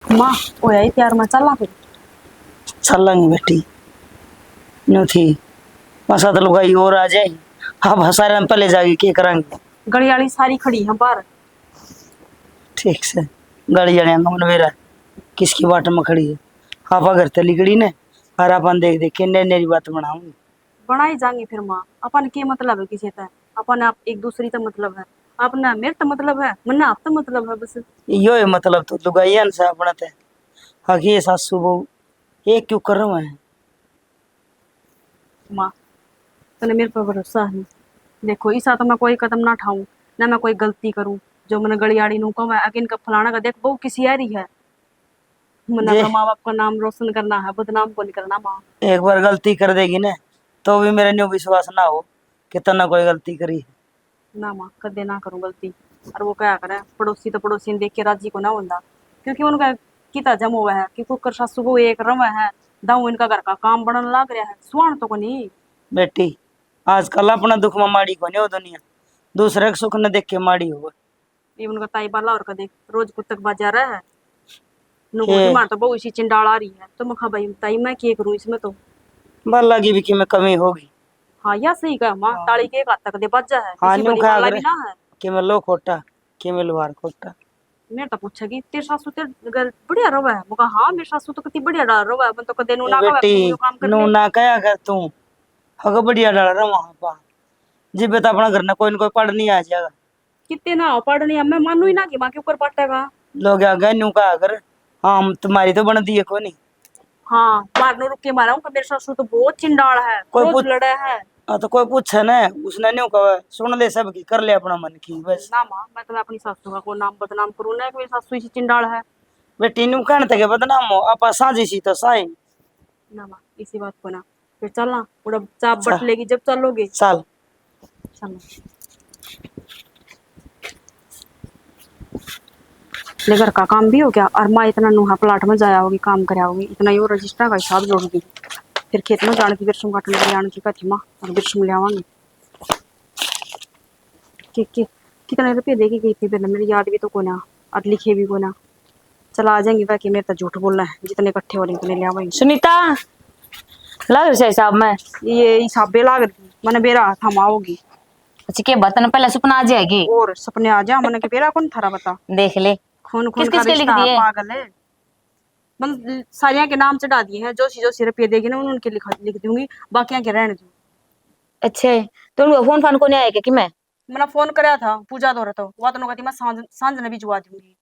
माँ ओ यही प्यार में चलना फिर चलेंगे बेटी। न्यू थी मसा तो लुगाई और आ जाए। हाँ हसारे पहले जाके क्या करेंगे। गली वाली सारी खड़ी है बाहर। ठीक से गाड़ी जाने मन मेरा किसकी बाट में खड़ी है। आप अगर तली गड़ी ने और अपन देख देख के नई बात बनाऊंगी। बनाई जाएंगी फिर माँ अपन के मतलब है किसी तय अपन आप एक दूसरी तो मतलब है अपना मेरे तो मतलब है मन्ना आप तो मतलब है बस। यो है मतलब तो लुगाइया से अपना ते हकी ये सासू बहू ये क्यों कर रहा है। माँ तने मेरे पर भरोसा है। देखो इस तो मैं कोई कदम ना उठाऊं ना मैं कोई गलती करूं जो मैंने गलियाड़ी नू कहूं मैं अगिन का फलाना का देख बहु किसी आ रही है। मैंने जे अपना माँ बाप का नाम रोशन करना है बदनाम को नहीं करना माँ। एक बार गलती कर देगी ना तो भी मेरा न्यू विश्वास ना हो कि तना कोई गलती करी। ना माँ कदे ना करूं गलती। और वो क्या करे पड़ोसी तो पड़ोसी ने देख के राजी को ना होता क्योंकि उनका किता जम हुआ है कि कुकर सासू को एक रवा है दाऊ इनका घर का काम बनने लग रहा है सुहान तो को नहीं। बेटी आजकल अपना दुख में माड़ी को नहीं हो दुनिया दूसरे के सुख न देख के माड़ी हो ये उनका ताई बाला और का देख रोज कुत्तक बाजा रहा है नुको के मार तो बहु इसी चिंडाल आ रही है तो मैं खा भाई ताई मैं क्या करूं इसमें तो। बाला की भी कि में कमी होगी। हाँ या सही कहा माँ ताली के एक हाथ तक दे बाजा है हाँ इसी न्यू बड़ी खा वाला अगर भी ना है। कि मैं लो खोटा कि मैं लोहार खोटा। मेरे तो पूछेगी तेरे सासू तेरे घर बढ़िया रवा है मुका हाँ मेरे सासू तो कितनी बढ़िया डाल रवा है मैं तो कदे नु ए ना कहा बेटी तू यो काम कर नू ले। ना कया कर तू हग बढ़िया डाल रहा वहां पा जिबे तो अपना घर ना कोई न कोई पढ़ नहीं आ जाएगा। कितने ना हो पढ़नी है मैं मानू ही ना कि माँ के ऊपर पड़ेगा। लोग आ गए न्यू कहा अगर हाँ हम तुम्हारी तो बन दी है कोई नहीं। हाँ मारनो रुक के मारा हूँ मेरे सासू तो बहुत चिंडाल है कोई रोज पूछ लड़े है। हाँ तो कोई पूछे ना उसने न्यू कहा सुन ले सबकी कर ले अपना मन की बस। ना माँ मैं तो अपनी सासू का को नाम बदनाम करूँ ना कि मेरी सासू इसी चिंडाल है। बेटी न्यू कहने तक बदनाम हो आपा साझी सी तो साई। ना माँ इसी बात को ना फिर चलना पूरा चाप चल बट लेगी जब चलोगे। चल चलो ले घर का काम भी हो गया और माँ इतना नुहा प्लाट में जाया होगी काम कराया होगी इतना यो रजिस्टर का हिसाब जोड़ दी फिर खेत में जाने की बिरसुम काटने के लिए आने की कथी माँ और बिरसुम ले आवांगे कि कितने रुपये देगी गई थी पहले मेरी याद भी तो को ना और लिखे भी को ना। चला आ जाएंगे बाकी मेरे तो झूठ बोलना है जितने इकट्ठे हो रहे उतने ले आवाएंगे। सुनीता लग रहा है हिसाब में। ये हिसाबे लाग रही मैंने बेरा थमाओगी अच्छा के बतन पहले सपना आ जाएगी। और सपने आ जा मैंने के बेरा कौन थारा बता देख ले खून किस खून का किस के लिख रिश्ता है, दिए। पागल है। मैं सारिया के नाम चढ़ा दिए हैं जो सी रुपये देगी ना उनके लिख दूंगी बाकी के रहने दूँ। अच्छे तो उनको फोन फान को नहीं आएगा कि मैं। मैंने फोन कराया था पूजा दो तो वह तो कहती मैं सांझ ने भी जुआ दूंगी।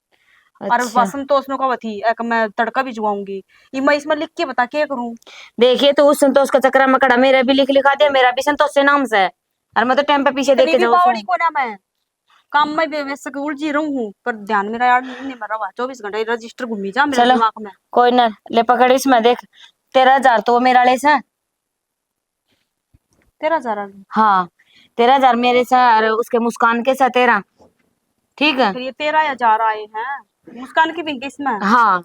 और अच्छा वासन तो उसने कहा थी एक मैं तड़का भी जुआऊंगी। ये मैं इसमें लिख के बता क्या करूं। देखिए तो उस संतोष का चक्कर में कड़ा मेरा भी लिखा दिया मेरा भी संतोष से नाम से है और मैं तो टाइम पे पीछे देख इतनी के भी जाऊँ बावड़ी को ना मैं काम में भी वैसे के उलझी रहूं हूं पर ध्यान मेरा यार नहीं मेरा हुआ 24 घंटे रजिस्टर घूमी जा मेरे चलो दिमाग में। कोई ना ले पकड़ इसमें देख 13,000 तो वो मेरा ले से। 13,000 हाँ 13,000 मेरे से और उसके मुस्कान के साथ 13। ठीक है फिर ये 13,000 आए हैं मुस्कान की भी इसमें। हाँ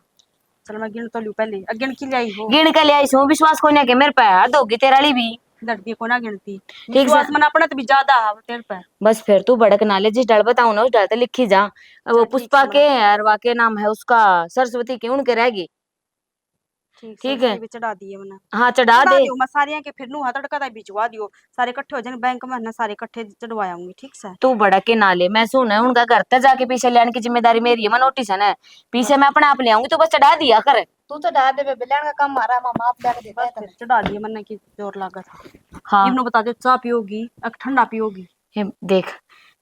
चल मैं गिन तो लू पहले गिन के लिए आई हो। गिन के ले आई सो विश्वास को नहीं के मेरे पे हद होगी तेरा ली भी। लड़की को ना गिनती ठीक से विश्वास मना अपना तो भी ज्यादा है तेरे पे। बस फिर तू भड़क ना ले जिस डर बताऊ ना उस डर तो लिखी जा। अब वो चल ठीक पुष्पा से के मैं और वाके नाम है उसका सरस्वती के उनके रहेगी। ठीक से ठीक है इसके भी चढ़ा दिए मैंने। हाँ चढ़ा चढ़ा दे। दियो मैं सारिया के फिर नु तड़का दा भिजवा दियो सारे इकट्ठे हो जाने बैंक में ना सारे इकट्ठे चढ़वाऊंगी ठीक से। तू भड़क के ना ले मैं सुन उनका घर तक जाके पीछे ले आने की जिम्मेदारी मेरी है मैं नोटिस है ना पीछे मैं अपने आप ले आऊंगी तू बस चढ़ा दिया कर। तू तो डाल दे बेबे लेने का काम हमारा मामा आप लेके देता बस है फिर तने। चढ़ा दिए मैंने की जोर लागत। हाँ इवनो बता दो चाय पियोगी ठंडा पियोगी। हे देख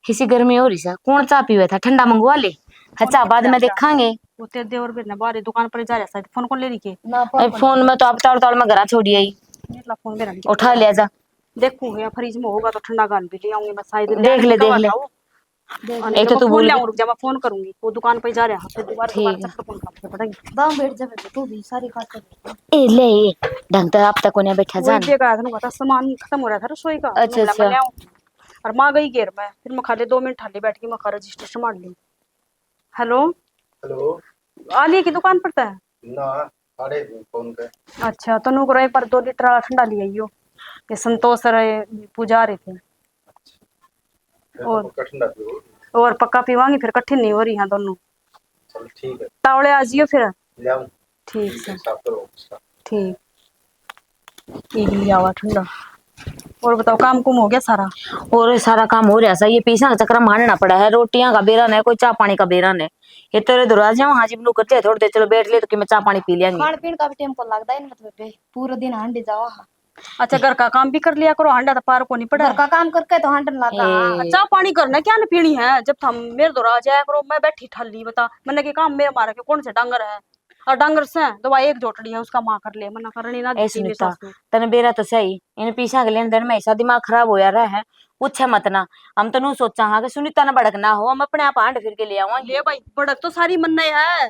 इसी गर्मी हो रही सा कौन चा पीवे था ठंडा मंगवा ले। फोन अच्छा किट बाद रहा में क्या देखांगे। वो तेरे देवर भी ना बाहर दुकान पर जा रहा शायद फोन कौन ले रही के। ना फोन अब फोन में तो अब ताड़ ताड़ में घर छोड़ी आई मेरा फोन मेरा नहीं उठा लिया जा। देखूंगी फ्रिज में होगा तो ठंडा गाल भी ले आऊंगी मैं शायद देख लेने की ले देख कवा ले था वो। देख और ले नहीं एक तो तो मैं तू फोन भूल ले गई। आऊं रुक जा मैं फोन करूंगी वो दुकान पे जा रहा है फिर दोबारा दोबारा ठीक है चक्कर फोन करते पड़ेगी। दाम बैठ जा बेबे तू भी सारी खाते ए ले ए ढंग से अब तक कोने बैठा वही जान। देखा था ना सामान खत्म हो रहा था रसोई का तो अच्छा मैं अच्छा ले आऊं। और माँ गई घेर में फिर मैं खाली 2 मिनट ठाली बैठ के मैं खा रजिस्ट्रेशन मार ली। हेलो हेलो आलिया की दुकान पर था। ना अरे फोन पे अच्छा तो नुक रहे पर 2 लीटर वाला ठंडा ले आइयो ये संतोष रहे पूजा रहे थे। फिर तो और पक्का ठंडा पियो। और पक्का पीवांगी फिर कठिन नहीं हो रही है दोनों। चल ठीक है। तावड़े आ जियो फिर। ले आओ ठीक से साफ करो उसका। ठीक एक लिया हुआ ठंडा। और बताओ काम कुम हो गया सारा? और सारा काम हो रहा सा, ये पीसा का चक्कर मारना पड़ा है। रोटियां का बेरा है, कोई चाय पानी का बेरा है। ये तेरे दरवाजे जाओ हाँ जी बनू करते हैं थोड़ी देर, चलो बैठ ले तो कि मैं चाय पानी पी लेंगे। खान पीन का भी टेम्पो लगता है मतलब पे पूरा दिन हांडी जावा। अच्छा घर का काम भी कर लिया करो, हांडा तो पार को नहीं पड़ा घर का काम करके तो हांडन लगा। चाह पानी करना क्या न पीनी है? जब थम मेरे दो जाया करो, मैं बैठी ठल्ली बता मैंने के काम मेरे मारा के कौन से डांगर है? और डांगर से दवा एक जोटड़ी है उसका माँ कर ले, मना करनी ना ऐसे देती मेरी नहीं सासू। तने बेरा तो सही इन पीसा के लेन देन में ऐसा दिमाग खराब हो रहा है। पूछे मत ना, हम तो नू सोचा हाँ कि सुनीता ना भड़क ना हो, हम अपने आप हांड फिर के ले आवांगे। ले भाई बड़क तो सारी मन्ने है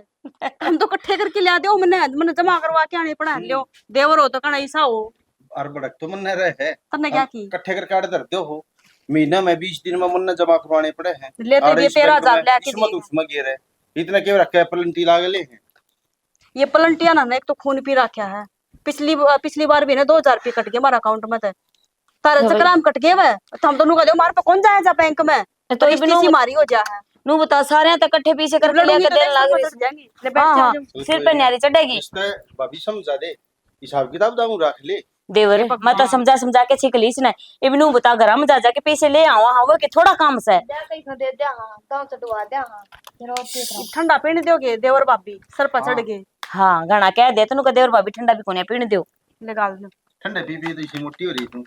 हम तो इकट्ठे करके ले दो मैंने मैंने जमा करवा के आने पड़ा लियो देवर हो तो कण ऐसा हो। और बड़क तो मन रहे है तन्ने क्या की इकट्ठे करके आड़े धर दो हो महीना में 20 दिन में मुन्ना जमा करवाने पड़े हैं। लेते आड़े ये इस बैंक 13,000 में लेके इसमें तो दिए उसमें गिर है इतना क्यों रखा है पलंटी लागे ले हैं। ये पलंटिया ना एक तो खून पी रखा है। पिछली बार भी ना 2,000 रुपये कट गए हमारे अकाउंट में तो तारे भाई। चक्राम कट गए वह तो हम दोनों का दो मार पे कौन जाए जा बैंक में तो तो इब्नू इसी मारी हो जा है नू बता सारे तक इकट्ठे पीछे करके लड़ूंगी लेके तो देने देख लग सब रही। बदल जाएंगी ले बैठ हाँ जा हाँ जाओ। सिर पे न्यारी चढ़ेगी। इसने भाभी समझा दे हिसाब किताब दामू रख ले। देवर मैं तो समझा समझा के सीख ली इसने। इब्नू बता घर में जा जाके पैसे ले आओ हाँ वो कि थोड़ा काम से दे कहीं खा दे दे हां गांव चढ़वा दे हां फिर और ठीक रहा। ठंडा पीने दोगे देवर भाभी सर पर चढ़ गए हाँ घना कह दे तेनू का देवर भाभी ठंडा भी कोने पीने दो। लगा दो। ठंडे पी पी तो इसी मोटी हो रही तू।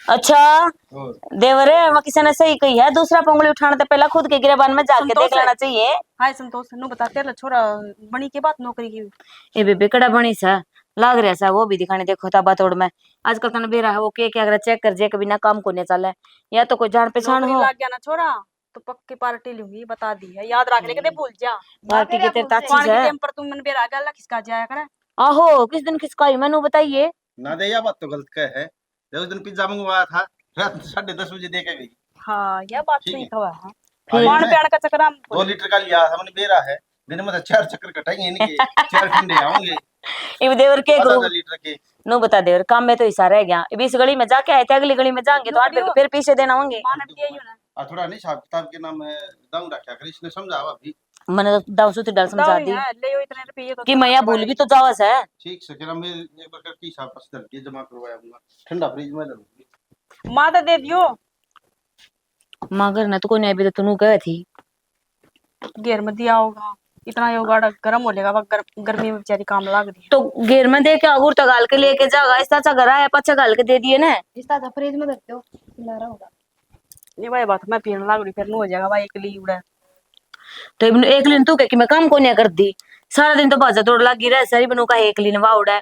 अच्छा और देवरे मैं किसी ने सही कही है, दूसरा पंगुली उठाने से पहले खुद के गिरेबान में जाके संतोष देख लेना चाहिए। हाय संतोष नु बताते ला छोरा बनी के बात नौकरी की ये बेबे कड़ा बनी सा लाग रहा सा वो भी दिखाने देखो ताबा तोड़ में आजकल तने बेरा है वो के क्या अगर चेक कर जे के बिना काम को नहीं चले या तो कोई जान पहचान नौकरी हो। लग गया ना छोरा तो पक्की पार्टी लूंगी बता दी है याद रख ले कदे भूल जा। पार्टी के तेरे ताची कौन के है टाइम पर तुम मन बेरा गया खिसका जाया करे। आहो किस दिन किसका मैनू बताइए। ना दे या बात तो गलत कह है। उस दिन पिज्जा मंगवाया था रात 10:30 बजे दे के गई। हाँ यह बात ठीक सही है। कहा है। फिर कौन प्यार का चक्कर हम 2 लीटर का लिया हमने बेरा है दिन में तो 4 चक्कर कटाएंगे इनके 4 ठंडे आएंगे इब देवर के 1000 ग्रुप लीटर के। नो बता देवर काम में तो हिस्सा रह गया। इब इस गली में जाके आए थे अगली गली में जाएंगे तो आठ बजे फिर पीछे देना होंगे। माने भी यही होना और थोड़ा नहीं हिसाब किताब के नाम दाऊ रखा कर इसने समझावा अभी। मैंने तो दाऊ सुती डाल समझा दी ले यो इतने रुपये तो कि मैया भूल भी तो जावस है। ठीक से फिर मैं एक बार करके हिसाब पास करके जमा करवाया दूंगा ठंडा फ्रिज में डालूंगी। माँ तो दे दियो मगर ना तो कोई नहीं अभी तो तू कह थी घेर में दिया होगा इतना योगा गर्म हो लेगा गर्मी में बेचारी काम लाग रही है। तो घेर में दे के अगुर तक गाल के लेके जागा इसका अच्छा घर आया पच्चा गाल के दे दिए ना। इस तरह फ्रिज में रखते हो पिला रहा होगा। ये भाई बात मैं पीने लाग रही फिर नु हो जाएगा भाई एक ली उड़ा। तो इब्नू एक दिन तू कह कि मैं काम को नहीं कर दी सारा दिन तो बाजा तोड़ लगी रहे सर इब्नू का एक दिन वाउड़ा है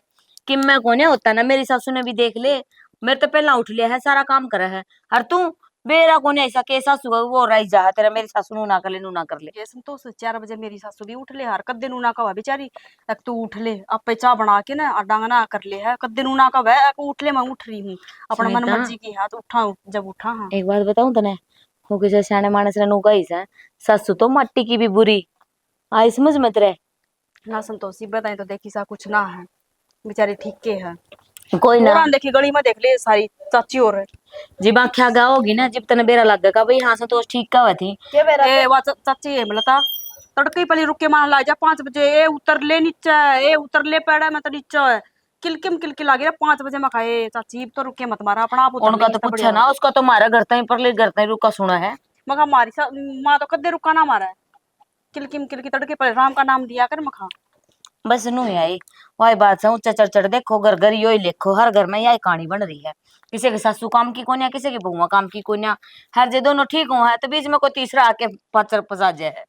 कि मैं को नहीं होता ना मेरी सासू ने भी देख ले मेरे तो पहला उठ लिया है सारा काम करा है और तू बेरा को नहीं ऐसा के सासू वो रही जा तेरा मेरी सासू नु ना कर ले नु ना कर ले। ये संतोष 4 बजे मेरी सासू भी उठ ले हर कद दिन ना कवा बेचारी एक तू उठ ले आपे चाय बना के ना और डांगना कर ले है कद दिन ना कवा एक उठ ले मैं उठ रही हूँ अपना मन सुनीता। मर्जी की हाथ उठा जब उठा हाँ एक बात बताऊं तने हो के जैसे सियाने मानस ने नु गई है सासू तो मट्टी की भी बुरी आई समझ मत रहे ना संतोषी बताए तो देखी सा कुछ ना है बेचारी ठीक के है कोई ना पुरान देखी गली में देख ले सारी चाची और है जिब आख्या गा होगी ना जिब तने बेरा लग गया भाई हाँ संतोष ठीक का हुआ थी के बेरा ए वा चाची है मिलता तड़के पहले रुक के मान ला जा 5 बजे ए उतर ले नीचे ए उतर ले पेड़ा में तो नीचे है किलकिल लागी रे 5 बजे में खाए चाची तो रुक के मत मारा अपना आप उतर उनका तो पूछा ना उसका तो मारा घर तई पर ले घर तई रुका सुना है मखा मारी माँ तो कदे रुका ना मारा है किलकी तड़के पहले राम का नाम दिया कर मखा बस नु आई वही बात से ऊंचा चढ़ चढ़ देखो घर घर यो ही लिखो हर घर में यही कहानी बन रही है किसी के सासू काम की कोन्या किसी की बहुआ काम की कोन्या हर जे दोनों ठीक हुआ है तो बीच में कोई तीसरा आके पचर पसा जाए है।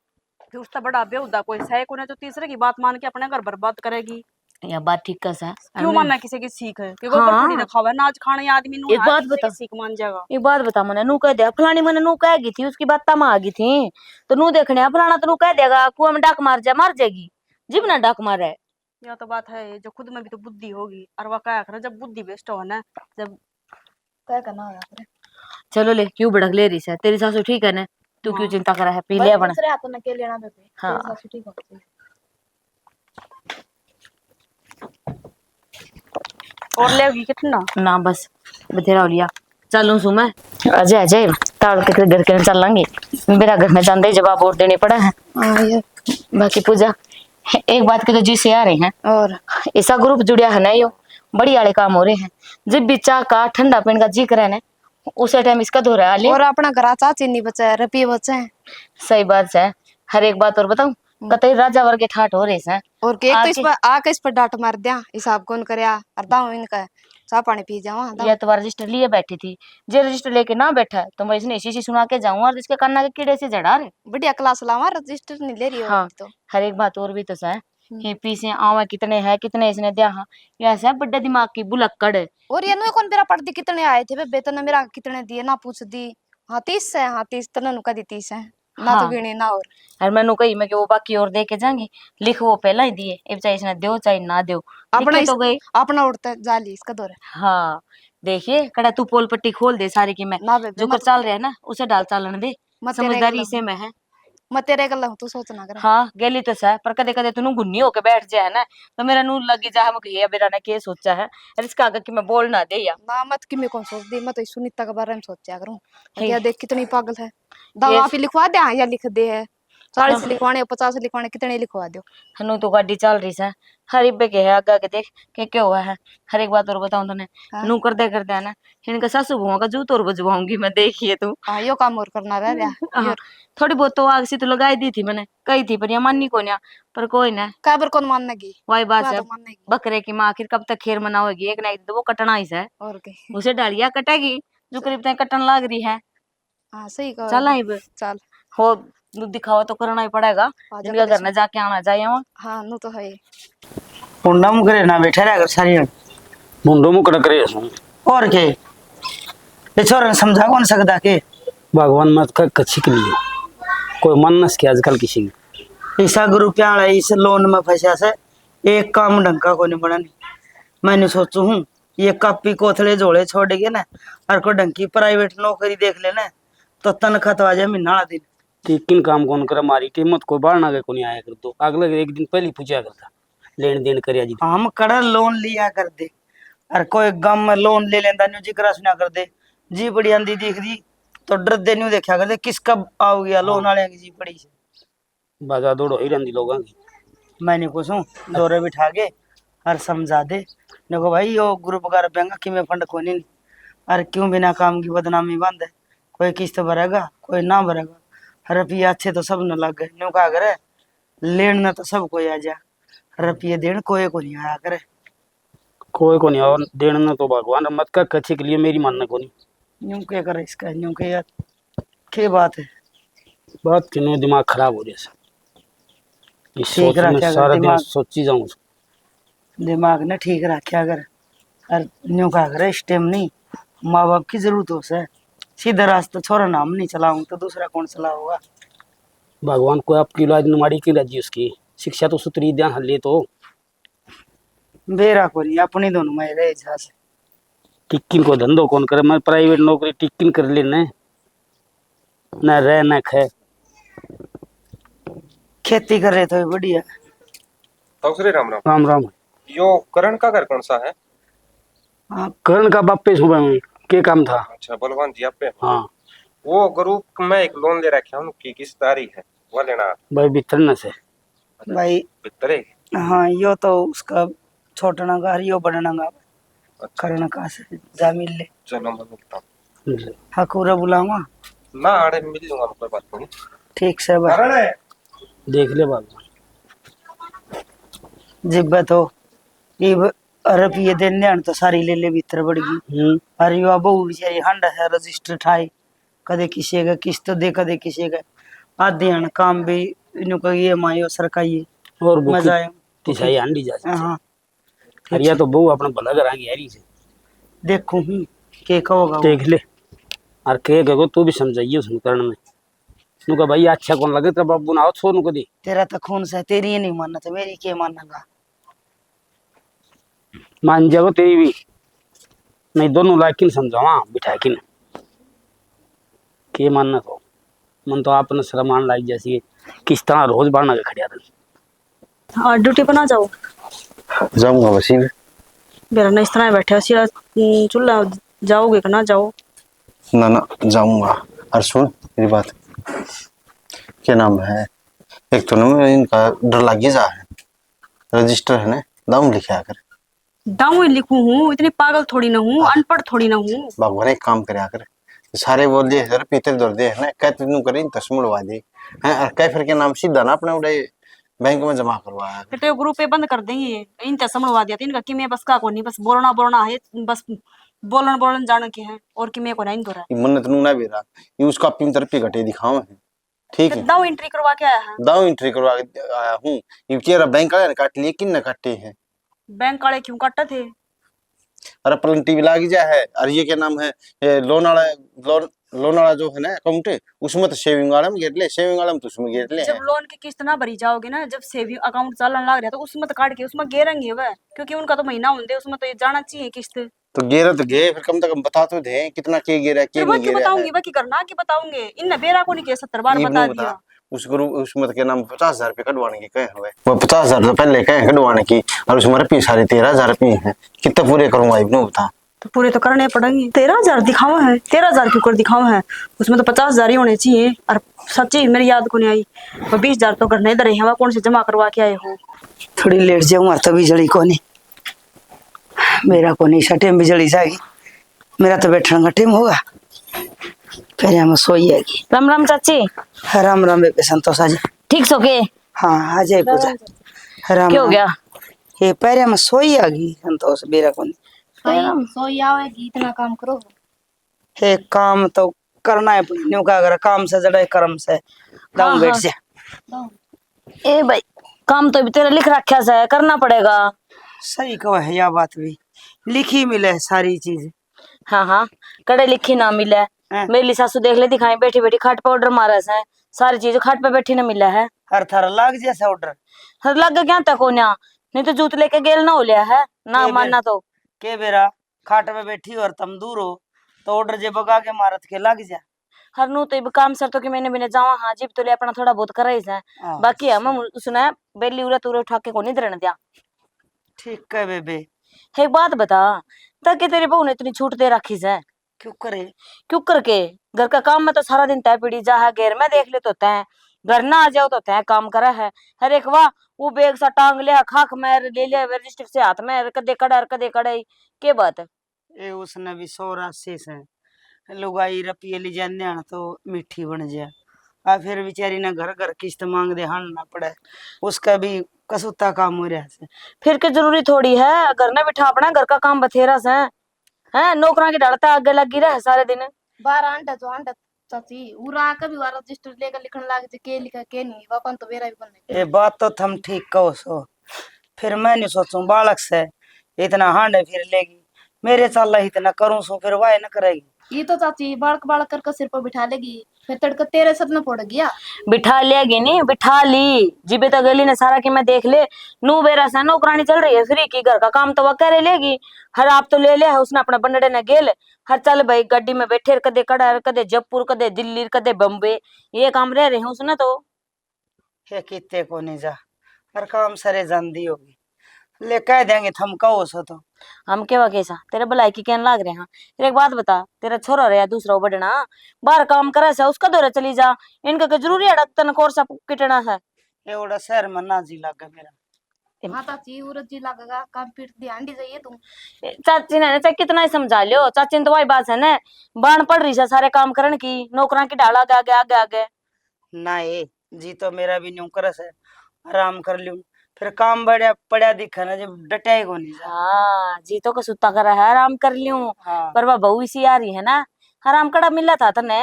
फिर उसका बड़ा बेहुदा कोई सह को जो तीसरे की बात मान के अपने घर बर्बाद करेगी यह बात ठीक का सा क्यों मानना किसी की सीख है कि कोई हाँ। थोड़ी ना खावे नाच खाने आदमी नु एक बात बता। सीख मान जाएगा। एक बात बता मैंने नू कह दिया फलानी मैंने नू कह गई थी उसकी बात तम आ गई थी तो नू देखने फलाना तो नू कह देगा कुआ में डाक मार जाएगी जिब ना डाक मारे यह तो बात है जो खुद में भी तो बुद्धि होगी और वह क्या करे जब बुद्धि वेस्ट हो ना जब क्या करना होगा फिर चलो ले क्यों भड़क ले रही है तेरी सासू ठीक है ना तू क्यों चिंता कर रहा है पी ले बना दूसरे हाथों में के लेना बेबे हाँ। तेरी सासू ठीक होगी और लेगी कितना ना बस बथेरा हो लिया चलूं सु मैं अजय अजय ताड़ के घर के चल लेंगे मेरा घर में जाते ही जवाब और देने पड़ा है बाकी पूजा एक बात के तो जी से आ रहे हैं, और ऐसा ग्रुप जुड़िया है ना, यो बड़ी वाले काम हो रहे हैं। जब भी चाह का ठंडा पीने का जी करे ना, उसे टाइम इसका धो रहा है। और अपना घर चा चीनी बचा है, रुपये बचे हैं। सही बात है। हर एक बात और बताऊं, कतई राजा वर्ग के ठाट हो रहे हैं। और के एक तो इस आके- पर आके इस पर डांट मार दिया, हिसाब कौन करया करता हूँ इनका, चाह पानी पी जावा। या तो रजिस्टर लिए बैठी थी, जे रजिस्टर लेके ना बैठा तो मैं इसने इसी सुना के जाऊं और इसके काना के कीड़े से जड़ा रहे। बढ़िया क्लास लावा, रजिस्टर नहीं ले रही हो हाँ, तो। हर एक बात और भी तो सह ये पीछे आवा कितने है, कितने इसने दिया। हाँ, ये ऐसा बड़े दिमाग की बुलक्कड़ है। और ये कौन मेरा पढ़ती कितने आए थे बेतन मेरा कितने दिए ना पूछ दी। हाँ 30 है, हाँ 30 तने नुका दी 30 है ना, तो हाँ। गिने ना। और मैंने कही मैं कि वो बाकी और दे के जाएंगे, लिख वो पहला ही दिए, अब चाहे इसने दो चाहे ना दो, अपना लिखे तो गए। अपना उड़ता जाली इसका दौर है हाँ, देखिए कड़ा तू पोल पट्टी खोल दे सारी की मैं ना बेबे, जो कर चल रहा है ना उसे डाल चालन दे। मत तेरे समझदारी गला इसे में है। मैं तेरे गला हूं, तू सोच ना कर। हाँ, गेली तो सह पर कदे कदे तू गुन्नी होके बैठ जाए ना, तो मेरा नू लगी जा ये मेरा ने के सोचा है, और इसका आगे कि मैं बोल ना दे या। ना मत कि मैं कौन सोच दी, मैं तो इस सुनीता के बारे में सोचा करूं। हे। क्या देख कितनी पागल है, दवा पे लिखवा दे या लिख दे है, 40 लिखवाने 50 लिखवाने कितने लिखवा दो। हनु तो गाड़ी चल रही है, हर एक के है आगे के देख के क्या हुआ है। हर एक बात और बताऊं तने, हाँ। नू कर दे ना, इनका सासू बुआ का जूत और बजवाऊंगी मैं, देखिए तू। हाँ यो काम और करना रह गया। हाँ, थोड़ी बहुत तो आग सी तो लगाई दी थी मैंने, कही थी पर ये माननी को ना, पर कोई ना। काबर कौन मानेगी, वही बात है, तो मानेगी। बकरे की माँ आखिर कब तक खीर मनाओगी, एक ना एक दिन तो वो कटना ही है। और के उसे डालिया कटेगी जो करीब तक कटन लग रही है। हाँ सही कहो। चल आई चल हो, दिखावा तो करना ही पड़ेगा, आजा जिनका घर में जाके आना चाहिए वहाँ। हाँ नु तो है। पुंडा मुकरे ना बैठा रहा कर सारी जन। मुंडो मुकड़ करे और के ये छोरा समझा कौन सकता के भगवान मत का कच्छी के लिए कोई मन नस के आजकल किसी ने ऐसा ग्रुप आड़ा इस लोन में फंसा से एक काम ढंग का को नहीं बना नहीं। मैंने सोचू हूँ ये कापी कोथले जोड़े छोड़ के ना और को ढंग की प्राइवेट नौकरी देख लेना, तो तनख्वाह तो आ जाए महीना वाला दिन। किन काम कौन करे मारी कीमत कोई बाढ़ को नहीं आया कर दो अगले एक दिन पहले पूछा करता लेन देन कर जी। हम कड़ा लोन लिया कर दे और कोई गम में लोन ले लेंदा न्यू जिक्र सुना कर दे जी बड़ी आंधी दिख दी तो डर दे न्यू देखा कर दे किसका आओ गया लोन वाले की जी बड़ी से बाजार दौड़ो ही रही लोगों की। मैंने पूछूं दौरे बिठा के और समझा दे देखो भाई यो ग्रुप का रुपया कि मैं फंड कोनी नहीं और क्यों बिना काम की बदनामी बंद है, कोई किस्त भरेगा कोई ना भरेगा, रुपये अच्छे तो सब न लग गए न्यू कहा करे लेन न तो सब कोई आ जा, रुपये देन कोई को नहीं आया करे। कोई को नहीं और देना ना तो भगवान मत का कच्छे के लिए मेरी मानना को नहीं। न्यू क्या करे इसका न्यू के यार क्या बात है, बात क्यों दिमाग खराब हो जैसा इस ठीक सोच में रखा सारा दिन दिमाग, सोची जाऊं। दिमाग ने ठीक रखा अगर और न्यू कहा करे इस टाइम नहीं माँ बाप की जरूरत हो से सीधा रास्ता छोरा नाम नहीं चलाऊं तो दूसरा कौन चला होगा। भगवान को आपकी इलाज नुमाड़ी की राजी उसकी शिक्षा तो सुतरी ध्यान हल्ले तो बेरा को नहीं अपनी दोनों में रहे जा से टिक्किन को धंधो कौन करे मैं प्राइवेट नौकरी टिक्किन कर लेना न रह न खे खेती कर रहे थे बढ़िया। श्री राम राम। राम राम। यो करण का घर कौन सा है? हाँ करण का बापे सुबह में के काम था। अच्छा बलवान जी आप पे। हाँ वो ग्रुप में एक लोन ले रखे हैं उनकी किस तारीख है वो लेना भाई बितर न से भाई बितरे। हाँ यो तो उसका छोटना का यो बढ़ना का अच्छा करना का से जा मिल ले चलो मैं मिलता हूँ। हाँ पूरा बुलाऊंगा ना आड़े मिल लूंगा कोई बात नहीं। ठीक से भाई करण है देख ले भगवान जिब्बत हो इब रुपये देने आन तो सारी ले ले भीतर बढ़ गई। अरे यो बहु बेचारी हंड है रजिस्टर ठाई कदे किसी का किस्त दे कदे किसी का आधे आन काम भी इनु का ये मायो सरकाई और मजा आया तिसाई अंडी जा हाँ हरिया तो बहु अपना भला करांगी यारी से देखूं हूँ के कहोगा वो। देख ले और के गो तू भी समझाइए उसने करण में नुका भाई अच्छा कौन लगे तो बाबू ना छोड़ को दे तेरा तो खून से तेरी ये नहीं मानना तो मेरी क्या मानना मान जाओ तेरी भी नहीं दोनों लाकिन समझावा बिठा किन के मानना तो मन तो आपने शर्मान लाइक जैसी किस तरह रोज बढ़ना के खड़िया था। हाँ ड्यूटी पर ना जाओ जाऊंगा वसी में मेरा ना इस तरह बैठे सिरा चूल्हा जाओगे कि ना जाओ। ना ना जाऊंगा। और सुन मेरी बात क्या नाम है एक तो ना इनका डर लग जा है रजिस्टर है ना, दाम लिखा कर। दाऊ लिखू हूँ, इतनी पागल थोड़ी ना हूँ, अनपढ़ थोड़ी ना हूँ। भगवान एक काम करया कर, सारे बोल दिए सर पीते दौड़ दे है ना, कह तू करी तस्मुड़वा दे हैं, और कह फिर के नाम सीधा ना अपने उड़े बैंक में जमा करवाया कर। तो ग्रुप पे बंद कर देंगे, इनका समझवा दिया इनका कि मैं बस का को नहीं, बस बोलना बोलना है, बस बोलन बोलन जाने के है, और कि मैं को नहीं दो रहा। ये मन्नत नू ना बेरा, ये उसका पिन तरफ घटे दिखाओ है, ठीक है। दाऊ एंट्री करवा के आया है। दाव एंट्री करवा के आया हूँ, ये चेहरा बैंक वाले ने काट लिए, किन ने काटे हैं? बैंक वाले क्यों काटे थे? अरे पलन टीवी लागी जा है, और ये क्या नाम है, ये लोन वाला जो है ना अकाउंट, उसमें तो सेविंग वाला में गिर ले, सेविंग वाला में तो उसमें गिर ले जब लोन की किस्त ना भरी जाओगे ना, जब सेविंग अकाउंट चलन लग रहा है तो उसमें तो काट के उसमें गेरेंगे वह, क्योंकि उनका तो महीना होंगे, उसमें तो ये जाना चाहिए किस्त। तो गिरा तो गे, फिर कम से कम बता तो दे कितना के गिरा के फिर वो नहीं क्यों गिरा है। बताऊंगी, बाकी करना कि बताऊंगे, इन बेरा को नहीं किया 70 बार ये बता नु दिया। उस गुरु उसमें तो क्या नाम 50,000 रुपये कटवाने की कहे हुए, वो 50,000 तो पहले कहे कटवाने की, और उसमें रुपये साढ़े 13,000 रुपये हैं, कितने पूरे करूंगा इब्नू बता। तो पूरे तो करने पड़ेंगे। 13,000 दिखावा है, 13,000 क्यों कर दिखावा है, उसमें तो 50,000 ही होने चाहिए। और सच्ची मेरी याद को नहीं आई, वो 20,000 तो करने इधर है, कौन से जमा करवा के आए हो। थोड़ी लेट जाऊँ तो बिजली को नहीं, मेरा को नहीं सटे बिजली जाएगी, मेरा तो बैठने का टाइम होगा, फिर हम सोई आएगी। राम राम चाची। राम राम बेबे संतोष आज। ठीक सो के? हाँ आ जाए पूजा। राम क्या हो गया? ये पैर में सोई आ गई संतोष, मेरा को नहीं। सोई आवेगी, इतना काम करो। हे काम तो करना है, न्यू का अगर काम से जड़े कर्म से दाऊं बैठ जा। ए भाई काम तो भी तेरा लिख रखा है, करना पड़ेगा। सही कहो है यह बात भी, लिखी मिले सारी चीज। हाँ हाँ, कड़े लिखी ना मिले। हाँ। मेरी सासू देख ले, दिखाई बैठी बैठी खाट पाउडर मारा है, सारी चीज खाट पे बैठी ना मिला है। हर थारा लाग जैसा ऑर्डर हर लग गया क्या तक होना, नहीं तो जूत लेके गेल ना हो लिया है ना, के मानना तो। के बेरा खाट पे बैठी और तुम दूर हो तो ऑर्डर जे बगा के मारत के लग जा। हर नु तो इब काम सर तो कि मैंने बिने जावा, हाँ जीप तो ले अपना थोड़ा बहुत करे है, हाँ। बाकी हम उसने बेली उरे तुरे उठा के को नहीं दरण दिया। ठीक है बेबे। एक बात बता, ताकि तेरी बहू ने इतनी छूट दे रखी है, क्यों करे? क्यों करके? घर का काम में तो सारा दिन तय पीड़ी जा है, घेर में देख ले तो तय, घर ना आ जाओ तो तय काम करे है। हर एक वाह वो बेग सा टांग लिया, खाक में ले लिया रजिस्टर से हाथ में, कदे कड़ा कदे कड़ाई के बात है। ए उसने भी 180 से लुगाई रुपये ले जाने आना तो मिठी बन जाए, आ फिर बेचारी ने घर घर किस्त मांग दे हारना पड़े, उसका भी कसूता काम हो रहा है। फिर के जरूरी थोड़ी है घर ना बिठा अपना, घर का काम बथेरा से है, नौकरा की डालता आगे लगी रहे सारे दिन। 12 अंडा जो अंडा चाची उरा कभी वार रजिस्टर लेकर लिखने लागे के लिखा के नहीं, वापन तो बेरा भी बनने। ये बात तो थम ठीक कहो सो, फिर मैं नहीं सोचूं बालक से इतना हांडे फिर लेगी, मेरे चाल इतना करूं सो फिर वाह न करेगी। ये तो चाची बालक बालक कर सिर पर बिठा लेगी, फिर तड़का तेरे सर न पड़ गया। बिठा लेगी नहीं, बिठा ली जिबे तो गली ने सारा की मैं देख ले, नू बेरा से नौकरानी चल रही है फ्री की, घर का काम तो वह करे लेगी। हर आप तो ले है उसने अपना बंडे ने गेल, हर चल भाई गड्डी में बैठे कदे कड़ा कदे जयपुर कदे दिल्ली कदे बम्बे, ये काम रह रहे हैं उसने तो। हे कितने को नहीं जा, हर काम सरे जानदी होगी, ले कह देंगे थम कहो सो तो। हम केवा कैसा तेरे भलाई की कहने लाग रहे हैं। फिर एक बात बता, तेरा छोरा रहा दूसरा बढ़ना बाहर काम करे से, उसका दौरा चली जा, इनका क्या जरूरी है तन कोर सा किटना है। ये ओड़ा शहर में ना जी लगा मेरा। हाँ चाची उरत जी लगेगा, काम पीट दी आंडी जाइए तुम। चाची ने चाहे कितना ही समझा लियो, चाची ने तो वही बात है ना, बाण पड़ रही है सारे काम करने की, नौकरा की डाला आगे आगे आगे आगे। ना ये जी तो मेरा भी न्यू करस है, आराम कर लूं, फिर काम बढ़िया पड़ा दिखा ना जब डटे को नहीं जा। हाँ जी तो का सुता करा है, आराम कर लियूं, हाँ। पर वह बहू इसी आ रही है ना, आराम कड़ा मिला था तने,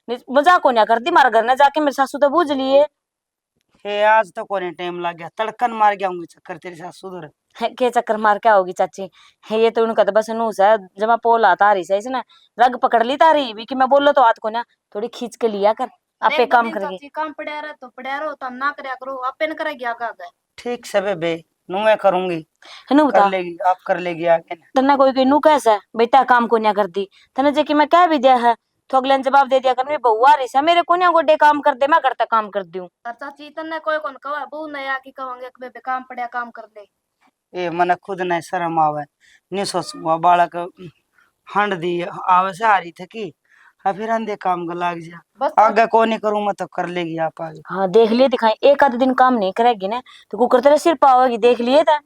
मजाक को नहीं कर दी मारा घर ने जाके, मेरे सासू तो बूझ लिए। हे आज तो कोने टाइम लग गया, तड़कन मार गया हूँ चक्कर तेरे साथ सुधर। के चक्कर मार क्या होगी चाची, है ये तो उनका तो बस नूस है, जमा पोल आता रही से इसने रग पकड़ ली तारी भी कि मैं बोलो तो हाथ को ना थोड़ी खींच के लिया कर, आपे काम करेगी। चाची काम पड़ा रहा तो पड़ा रहो, तो हम ना करया करो, आपे न करेगी आगे आगे। ठीक से बेबे, नू मैं करूंगी, है बता कर लेगी आप कर लेगी आगे ना। तन्ने कोई कोई नू कैसा है बेटा काम को नहीं कर दी, तने जे कि मैं कह भी दिया है तो अगले ने जवाब दे दिया कर, मेरी बहू आ रही है मेरे को नहीं गोडे काम कर दे, मैं करता काम कर दूं। और चाची तन्ने कोई कौन कवा बहू नया की कहेंगे कि बेबे काम पड़ा काम कर ले। ये मन खुद नहीं शर्म आवे, नहीं सोचूंगा बालक हंड दी आवे से आ रही थी कि और फिर अंधे काम का लाग जा। बस आगे को नहीं करूँ मैं तो कर लेगी आप आगे। हाँ देख लिए दिखाई, एक आधे दिन काम नहीं करेगी ना तो कुकर तेरे सिर पावेगी, देख लिए था।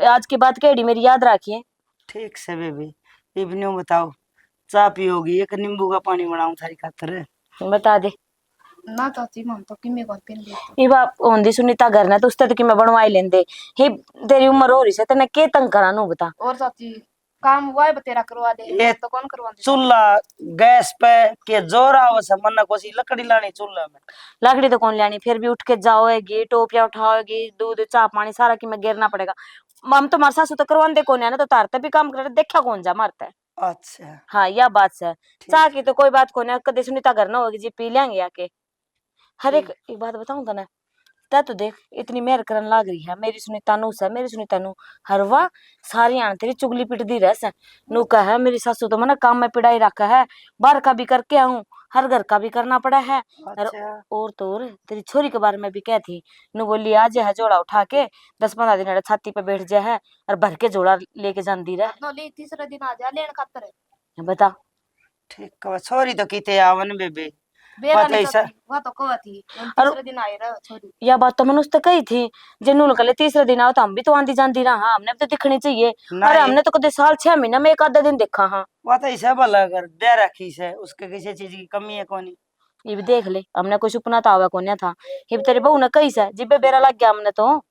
आज की बात केड़ी मेरी याद रखिए। ठीक से बेबी, इवनिंग बताओ चाय पियोगी एक नींबू का पानी बनाऊं थारी खातर? बता दे। ना चाची मन तो कि मैं कौन पिन गई। ये बाप ओंदी सुनीता घर ना तो उसते तो कि मैं बनवाई लेंदे। हे तेरी उम्र हो रही है तेने के तंग करा नु बता। और चाची काम हुआ है तेरा करवा दे, ये तो कौन करवा दे। चूल्हा गैस पे के जोर आवस मन को सी लकड़ी लानी चूल्हा में। लकड़ी तो कौन लानी, फिर भी उठ के जाओगी, टोपिया उठाओगी, दूध चाह पानी सारा कि मैं गिरना पड़ेगा। हम तो मार सासू तो करवाते कौन है ना, तो तारते भी काम करे देखा कौन जा मारता है। अच्छा हाँ यह बात है। चाह की तो कोई बात कौन है, कदे सुनीता घर ना होगी जी पी लेंगे आके। हर एक बात बताऊं तने, ता तो देख इतनी मेहर करन लाग रही है मेरी सुनीता नु से, मेरी सुनीता नु हरवा सारी आन तेरी चुगली पिटदी रह नु कह मेरी सासू तो मना काम में पिड़ाई रखा है, बाहर का भी करके आऊं, हर घर का भी करना पड़ा है। अच्छा और तो और तेरी छोरी के बारे में भी कह थी नु बोली आज है जोड़ा उठा के 10-15 दिन अड़े छाती पे बैठ जाए है और भर के जोड़ा लेके जांदी रह। नो ले तीसरे दिन आ जा लेन खातर है। बता ठीक कह छोरी तो किते आवन बेबे। बेरा पता नहीं ही सा- चाची वो तो कवा थी तीसरे दिन आए रहा छोरी। यह बात तो मनुष्य कही थी जिन्नू कले तीसरे दिन आओ तो हम भी तो आंधी जांदी रहा। हाँ हमने भी तो दिखनी चाहिए। अरे नहीं हमने तो कदे साल 6 महीना में एक आधा दिन देखा। हाँ पता ही सब अलग कर दे रखी से उसके किसी चीज की कमी है कोनी। ये भी देख ले, हमने कोई सुपना तो आवा कोन्या था। ये भी तेरी बहू ने कही से जिबे बेरा लग गया हमने तो।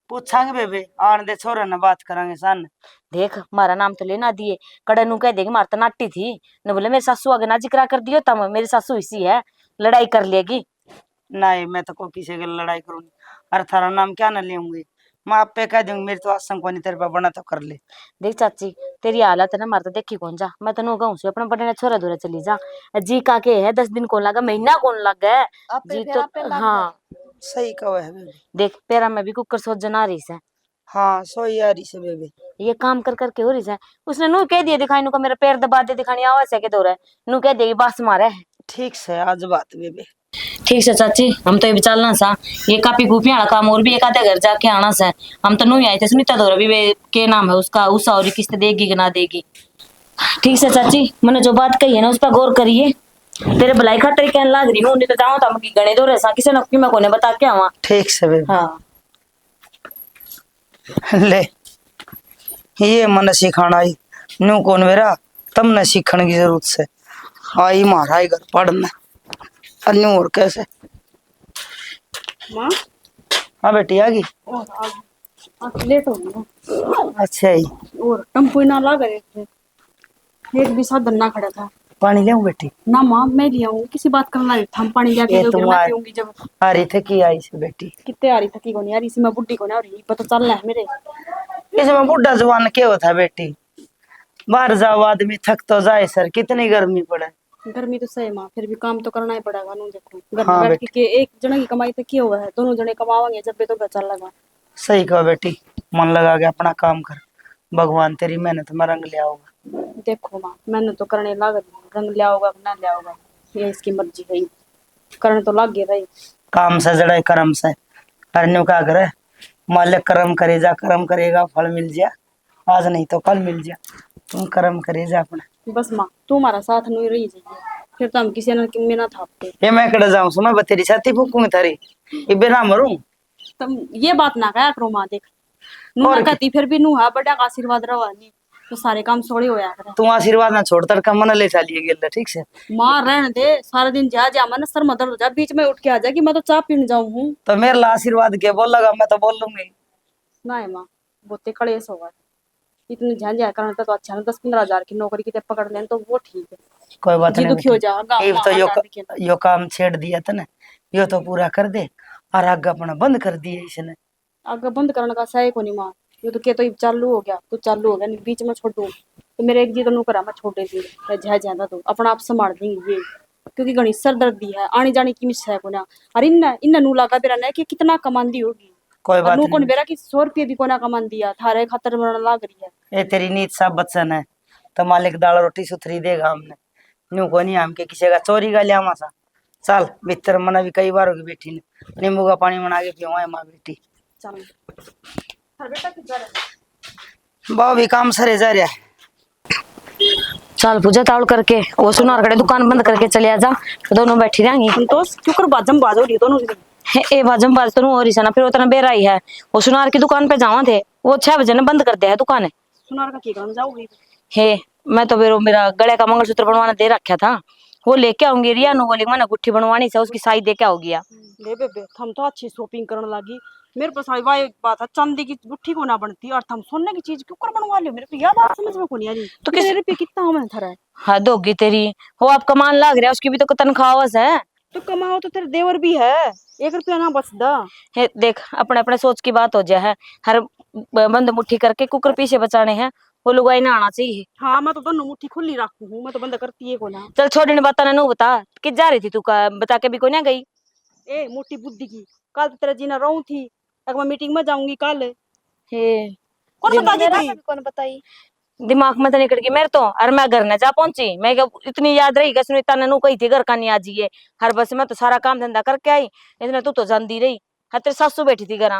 पूछांगे बेबे आन दे छोरा ना बात करांगे सन। देख मारा नाम तो लेना दिए, कड़े नु कह देगी मार तो नाटी थी न बोले मेरी सासू आगे ना जिक्रा कर दियो तम मेरी सासू इसी है लड़ाई कर लेगी। नहीं मैं तो को किसी की लड़ाई करूंगी। अरे थारा नाम क्या ना लेंगे, मैं आप पे कह दूंगी मेरी तो आसंग कोनी तेरे पे बना तो कर ले। देख चाची तेरी हालत है ना मार तो देखी कौन जा, मैं तो कहूँ अपने बड़े छोरा दूर चली जा। जी का के है 10 दिन कौन लगा, महीना कौन लग गया जी तो। हाँ सही कहो है बेबे। देख पैरा में भी कुकर सोच जना रही से। हाँ सो यारी से बेबे। ये काम कर करके हो रही है। उसने नू कह दिया दिखाई नु का मेरा पैर दबा दे दिखानी आवाज है के दो रहा है नु कह देगी बस मारे है। ठीक से आज बात बेबे। ठीक है चाची हम तो ये भी चलना सा, ये कापी कूपी वाला काम और भी एक आधे घर जाके आना सा। हम तो नहीं आए थे सुनीता दो भी वे के नाम है उसका उषा और किस्त देगी कि ना देगी। ठीक है चाची मैंने जो बात कही है ना उस पर गौर करिए। तेरे भलाई खातर कहने लाग रही हूँ नहीं तो जाऊँ तो गणे दो रहा किसी ने मैं कोने बता के आवा। ठीक से बेबे। हाँ ले ये मन सिखाना आई न्यू कौन मेरा तमने सीखने की जरूरत से आई मारा ही घर पढ़ना अन्यू और कैसे। माँ हाँ बेटी आ गई। और आज लेट हो गया। अच्छा ही और टम्पू ना ला गए थे, एक भी साधन ना खड़ा था। पानी ले बेटी। ना माँ मैं लिया हूँ किसी बात करना नहीं था, हम पानी जाके ये दोगे मैं तुम्हारे- पीऊंगी जब। आ रही थे की आई से बेटी। कितने आ रही थकी को नहीं आ रही इसी मैं बुढ़ी को नहीं आ रही पता चल रहा है मेरे। इसमें बुढ़ा जवान क्या होता है बेटी, बाहर जाओ आदमी थक तो जाए सर कितनी गर्मी पड़े। गर्मी तो सही माँ फिर भी काम तो करना ही पड़ेगा। नू देखो घर हाँ में बैठ बेटी। के एक जने की कमाई तो क्या हुआ है, दोनों जने कमावांगे जब भी तो घर चल लगा। सही कहो बेटी, मन लगा के अपना काम कर, भगवान तेरी मेहनत में रंग ले आओगा। देखो माँ मैंने तो करने लागत रंग लिया होगा कि ना लिया होगा ये इसकी मर्जी है, करने तो लाग गया भाई। काम से जड़े कर्म से करने का करे, मालिक कर्म करे जा कर्म करेगा फल मिल जा, आज नहीं तो कल मिल जा, तुम कर्म करे जा अपना। बस माँ तू हमारा साथ नहीं रही जाइए फिर तो हम किसी में ना थापते। ये मैं कड़े जाऊं सुना बतेरी छाती फूकूंगी थारी ये बिना मरूं। तुम ये बात ना कहा करो माँ, देख नू और ना क्या? कहती फिर भी नू हा बड़ा का आशीर्वाद रवा नहीं तो सारे काम सोड़े होया करे। तुम आशीर्वाद ना छोड़ तर मन ले चालिए गेल ठीक से। माँ रहने दे सारा दिन जा जा मन सर मदर हो जा बीच में उठ के आ जा कि मैं तो चाय पीने जाऊं हूँ। तो मेरे ला आशीर्वाद के बोल लगा मैं तो बोल लूंगी। ना है माँ बोते कलेश होगा इतनी झंझा करना तो अच्छा ना 10-15 हजार की नौकरी की पकड़ लें तो वो ठीक है। कोई बात जी नहीं दुखी हो बेटी। जा गाँव ये तो में यो काम छेड़ दिया था ना, यो तो पूरा कर दे और आगे अपना बंद कर दिया इसने। आगे बंद करने का सही को नहीं माँ, ये तो क्या तो चालू हो गया तो चालू हो गया नहीं बीच में छोड़ दूँ तो मेरे एक जी तो नू करा मैं छोटे थी झा ज्यादा तो अपना आप संभाल देंगे ये क्योंकि घनी सर दर्दी है आने जाने की मिस है को ना। अरे इन नू लगा बेरा ना कि कितना कमांदी होगी कोई बात नू कौन नहीं, बेरा की 100 रुपये भी कोना कमान दिया थारे खातर मरना लाग रही है। ये तेरी नीत सा बच्चन है तो मालिक दाल रोटी सुथरी देगा हमने न्यू को नहीं हम के किसी का चोरी का लिया सा। चल भीतर मना भी कई बार होगी बेटी ने नींबू का पानी बना के पियो माँ बेटी। चल बेटा किधर है? बाबू भी काम सरे जा रहा है। चल पूजा तावल करके वो सुनार कड़े दुकान बंद करके चले आ जा, दोनों बैठी रहेंगी। संतोष क्यों कर बाजम बाजो रही दोनों की। ए बाजम बाज तो और ना फिर उतना बेरा ही है। वो सुनार की दुकान पे जावा थे, वो 6 बजे ने बंद कर दिया है दुकान। सुनार का की काम जाओगी। हे मैं तो मेरा गले का मंगलसूत्र बनवाना दे रखा था, वो लेके आऊंगी। रिया नु बोली मैंने गुट्ठी बनवानी से, उसकी साई दे के आओगी। ले बेबे हम तो अच्छी शॉपिंग करने लगी। मेरे पास आई वाई बात है, चांदी की गुट्ठी को ना बनती और तुम सोने की चीज क्यों कर बनवा लियो। मेरे को यह बात समझ में को नहीं आ रही। तो कितने रुपए कितना हमें थरा है। हाँ दोगी तेरी, वो आप कमान लाग रहा है, उसकी भी तो तनख्वाह है। तो कमाओ तो तेरे देवर भी है, 1 रुपया ना बचदा। हे देख अपने अपने सोच की बात हो जाए है, हर बंद मुट्ठी करके कुकर पीछे बचाने हैं, वो लुगाई ना आना चाहिए। हाँ मैं तो दोनों मुट्ठी खुली रखू हूँ, मैं तो बंद करती है को ना। चल छोड़ी ने बता ना, बता कि जा रही थी तू का, बता के भी कोई ना गई। ए मोटी बुद्धि की, कल तो तेरा जीना रहूं थी, अब मैं मीटिंग में जाऊंगी कल। हे कौन सा बाजी थी? कौन बताई? दिमाग में तो निकल गई मेरे तो। और मैं घर न जा पहुंची, मैं इतनी याद रही कि सुनीता ने कही थी घर का नहीं आज ये हर बस में तो सारा काम धंधा करके आई, इतने तू तो जानती रही। हाँ तेरी सासू बैठी थी घर।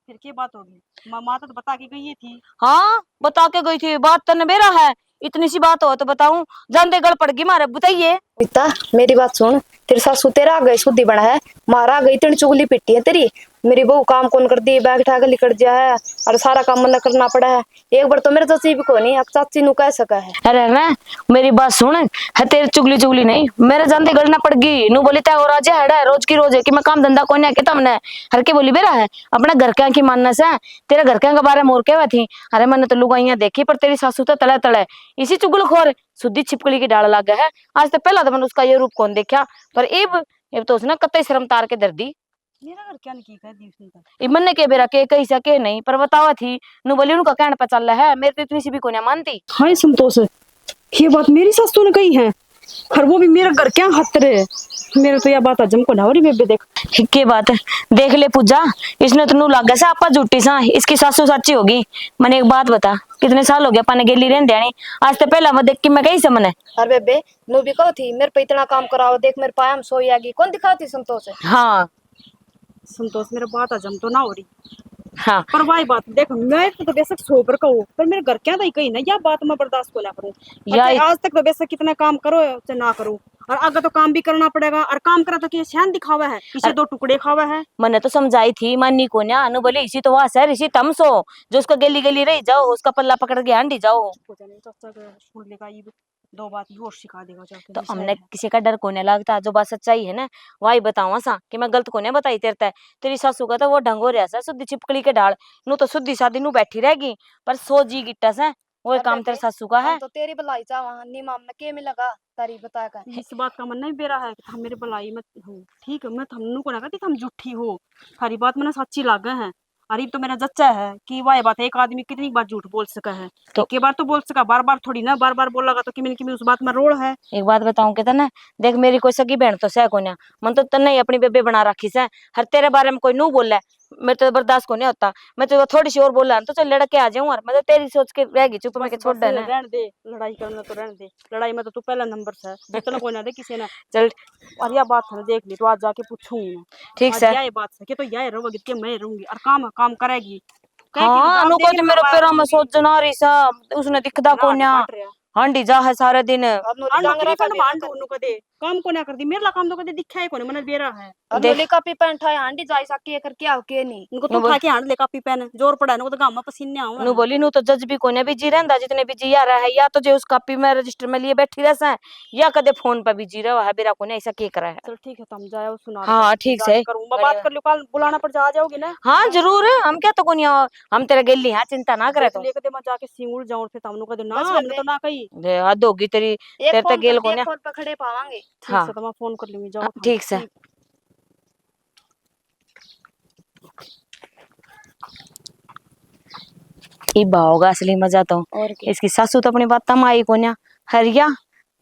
फिर क्या बात होगी? माता तो बता के गई थी। हाँ बता के गई थी, बात तो बेरा है, इतनी सी बात हो तो बताऊं, जानते गल पड़ गई मारे। बताइए पिता मेरी बात सुन, तेरे सासू तेरा आ गई शुद्धि बना है, मारा गई तेरी चुगली पिट्टी है तेरी। मेरी बहू काम कौन कर दी, बैग उठा के निकल गया है और सारा काम मन करना पड़ा है। एक बार तो मेरे चाची भी को नहीं, अब चाची नु कह सका है। अरे ना मेरी बात सुन, है तेरी चुगली चुगली नहीं, मेरे जानते गलना पड़ गई। नु बोली तय राजे हड़ा है रोज की रोज है कि मैं काम धंधा कोई नहीं तमने हर के बोली बेरा है अपने घर के की मानना से, तेरे घर के बारे में और क्या थी। अरे मैंने तो लुगाइयां देखी पर तेरी सासू तो तले तले इसी चुगलखोर शुद्धि छिपकली की डाल लग है। आज तो पहला तो मैंने उसका ये रूप कौन देखा, पर अब तो उसने कतई शर्म तार के दर दी। मेरा घर क्या नहीं कह दी उसने तो। इमन ने के बेरा के कही सके नहीं, पर बतावा थी नु बोली उनका कहने पे चल रहा है, मेरे तो इतनी सी भी कोई ना मानती। हाय संतोष, ये बात मेरी सासू ने कही है और वो भी मेरा घर क्या खतरे है। मेरे तो यह बात हजम को ना हो रही बेबे। देख के बात है, देख ले पूजा, इसने तो नू लागा सा आपा झूठी सा, इसकी सासू सच्ची होगी। मैंने एक बात बता, कितने साल हो गया पाने गेली रहने देनी, आज तो पहला मैं देख के मैं कही से मने। अरे बेबे नु भी कहो थी मेरे पे इतना काम कराओ, देख मेरे पाया में सोई आगी, कौन दिखाती संतोष है। हाँ संतोष मेरा बात हजम तो ना हो रही, हाँ पर वही बात देख मैं तो बेशक सोबर का हूँ, पर मेरे घर क्या था कही ना यह बात मैं बर्दाश्त को ना करूँ। आज तक तो बेशक कितना काम करो चाहे ना करो, और आगे तो काम भी करना पड़ेगा। और काम करा तो क्या शहन दिखावा है, इसे 2 टुकड़े खावा है। मैंने तो समझाई थी मानी को ना, अनु बोले इसी तो वहां से इसी तम सो जो उसका गली गली रही जाओ, उसका पल्ला पकड़ के हांडी जाओ। चाचा का सुन लेगा ये 2 बात और सिखा देगा जाके। तो हमने किसी का डर को नहीं लगता, जो बात सच्चाई है ना वही बतावा सा कि मैं गलत को नहीं बताई तेरे। तेरी सासू का तो वो ढंग हो रहा सा शुद्धि छिपकली के डाल नु तो शुद्धि शादी नु बैठी रहेगी, पर सो जी गिट्टा से वो काम तेरे सासू का है। तो तेरी भलाई चाह नीमा में के मिलेगा तारी बता कर। इस बात का मन नहीं बेरा है कि हम मेरे भलाई में हो, ठीक है मैं हमनु को ना कहती हम झूठी हो, सारी बात मैंने सच्ची लागे है। अरे तो मेरा जच्चा है कि वह बात है, एक आदमी कितनी बार झूठ बोल सका है, तो एक बार तो बोल सका, बार बार थोड़ी ना, बार बार बोलेगा तो कि उस बात में रोल है। एक बात बताऊं के ना, देख मेरी कोई सगी बहन तो सह को ना, मन तो तन्ने अपनी बेबे बना रखी से, हर तेरे बारे में कोई नू बोला मेरे तो बर्दाश्त को नहीं होता। मैं तो थोड़ी सी और बोला तो चल लड़के आ जाऊं, और मैं तो तेरी सोच के रह गई चुप, मैं के छोड़ देना रहने दे, लड़ाई करना तो रहने दे, लड़ाई में तो तू पहला नंबर से जितना कोई ना दे किसी ने। चल और यह बात है देख ली तो आज जाके पूछूंगी मैं, ठीक से। यह बात है कि तो यह रहोगी कि मैं रहूंगी और काम करेगी। हाँ अनु को तो मेरे पैरों में सोच जना रही सा, उसने दिखदा को ना हांडी जा है सारे दिन। काम को ना कर दी, मेरा काम तो कदे दिखा है कोने मन बेरा है। नोली का पीपन ठाए हांडी जाई सके कर क्या हो के नहीं, उनको तो खा के हांड ले का पीपन जोर पड़ा ना, तो गांव में पसीने आऊं नु बोली नु तो जज भी कोने भी जी रहंदा, जितने भी जिया रहा है या तो जो उस कापी में रजिस्टर में लिए बैठी रहसा है, या कदे फोन पे भी जी रहा है बेरा कोने, ऐसा के करा है। चल ठीक है तुम जाओ सुना। हाँ ठीक से मैं बात कर लूं, कल बुलाना पड़ जा जाओगी ना। हाँ जरूर, हम क्या तो कोनी हम तेरे गेली हैं, चिंता ना करे। तो लेके मैं जाके सिंगुल जाऊं फिर तुमनु कदे ना, हमने तो ना कही दे हद होगी तेरी, तेरे ते गेल कोने। फोन पे खड़े पावांगे। हाँ तो मैं फोन कर लूंगी, जाओ ठीक से। इबा होगा असली मजा तो, इसकी सासू तो अपनी बात में आई कोन्या, हरिया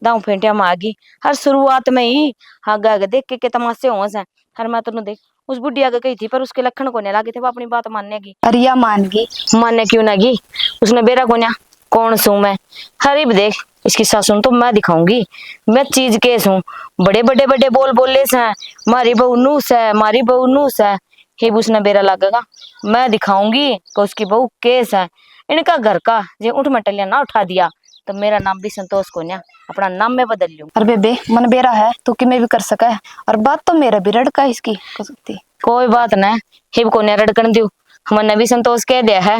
दाऊ फेंटिया मागी हर शुरुआत में ही आगे आगे देख के तमाशे हो से। हर मैं तो देख उस बुढ़िया के गई थी, पर उसके लक्षण को नहीं लागे थे, वो अपनी बात मानने की। अरिया मान गई, मानने क्यों ना गी, उसने बेरा कोन्या कौन सू मैं, हरीब देख इसकी सासू तो मैं दिखाऊंगी मैं चीज केस हूँ। बड़े बड़े बड़े बोल बोले से मारी बहू नूस है, मारी बहू नूस है, ही उसने बेरा लगेगा मैं दिखाऊंगी कि उसकी बहू केस है। इनका घर का जे उठ मटलिया ना उठा दिया तो मेरा नाम भी संतोष को ना, अपना नाम मैं बदल लूं। अरे बेबे मन बेरा है तो कि मैं भी कर सका है, और बात तो मेरा भी रड़का है इसकी कसुती। कोई बात ना, हिब को ना रड़कन दू, हमने भी संतोष कह दिया है।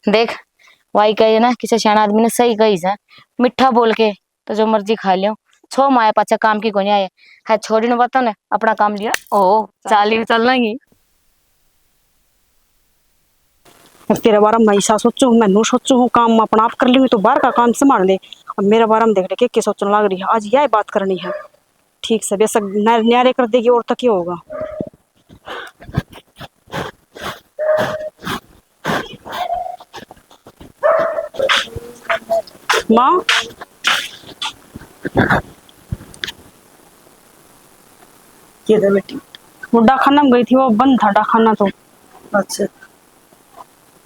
देख वाई कहे ना, किसी सियाना आदमी ने सही कही है, मिठा बोल के तो जो मर्जी खा लियो, छो माया पाचा काम की कोनी आए है। छोड़ी ने बताओ ना अपना काम लिया ओ चाली चलना ही। तेरे बारे में ऐसा सोचू, मैं सोचू हूँ काम अपना आप कर लूंगी तो बाहर का काम संभाल ले। अब मेरे बारे में देख ले क्या सोचने लग रही है, आज यह बात करनी है। ठीक से बेशक न्यारे कर देगी और तक क्या होगा। माँ ये था बेटी। वो डाकखाना में गई थी, वो बंद था डाकखाना तो। अच्छा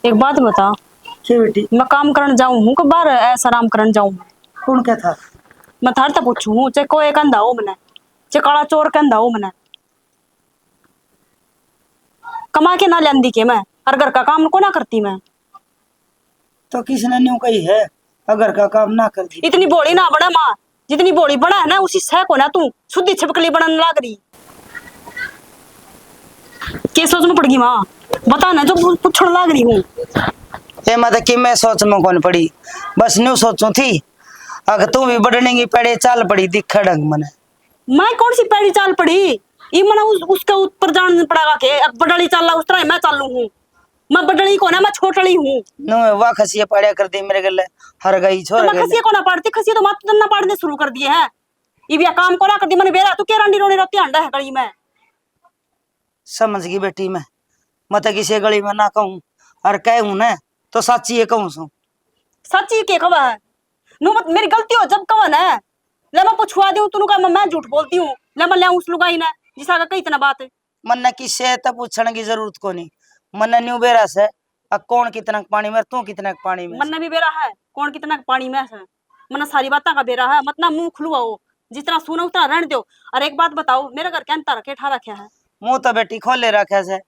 एक बात बता, क्या बेटी? मैं काम करने जाऊँ हूँ कि बाहर ऐसा आराम करने जाऊँ? कौन क्या था? मैं थार तक पूछू हूँ, चाहे कोई कहंदा हो मैंने, चाहे काला चोर कहंदा हो मैंने, कमा के ना लेंदी के मैं, और घर का काम को ना करती मैं। तो किसने न्यू कही है अगर का काम ना कर दी? इतनी बोली ना बड़ा माँ, जितनी बोली बड़ा है ना उसी सह को ना तू शुद्धि छिपकली बनने लाग रही। के सोचना पड़गी माँ, बता ना जो पूछने लाग रही हूँ। ये मत कि मैं सोच में कौन पड़ी, बस न्यू सोचू थी अगर तू भी बढ़ने की पड़े चाल पड़ी दिखा ढंग मने। मैं कौन सी पैड़ी चाल पड़ी, ये मना उसके ऊपर जान पड़ेगा के अब बडली चाल उस तरह मैं चालू हूँ। मैं बडली को ना, मैं छोटली हूँ। नो वाह खसिया पड़ा कर दी मेरे गले हर गई छोड़ तो मैं खसिया को ना पड़ती, खसिया तो मात ना पड़ने शुरू कर दिए है। ये भी काम को ना कर दी मैंने बेरा, तू क्या रंडी रोने रोती अंडा है गली में। समझ गई बेटी मैं तो किसी गली में ना कहूँ और कहूँ ना तो सच्ची ये कहूँ सू। सच्ची के कवा है नु मत मेरी गलती हो जब कवन है ले मैं पूछवा दूं तू का मैं झूठ बोलती हूँ ले मैं ले उस लुगाई ना जिसा का कई इतना बात है। मन किसे तब पूछने की जरूरत को नहीं, मन न्यू बेरा से कौन कितना पानी में तू कितना पानी में। मन भी बेरा है कौन कितना पानी में है, मन सारी बातें का बेरा है, मत ना मुंह खुलवाओ, जितना सुना उतना रहने दो। और एक बात बताओ, मेरे घर के अंतर के ठा रखा है? मुंह तो बेटी खोले रखे से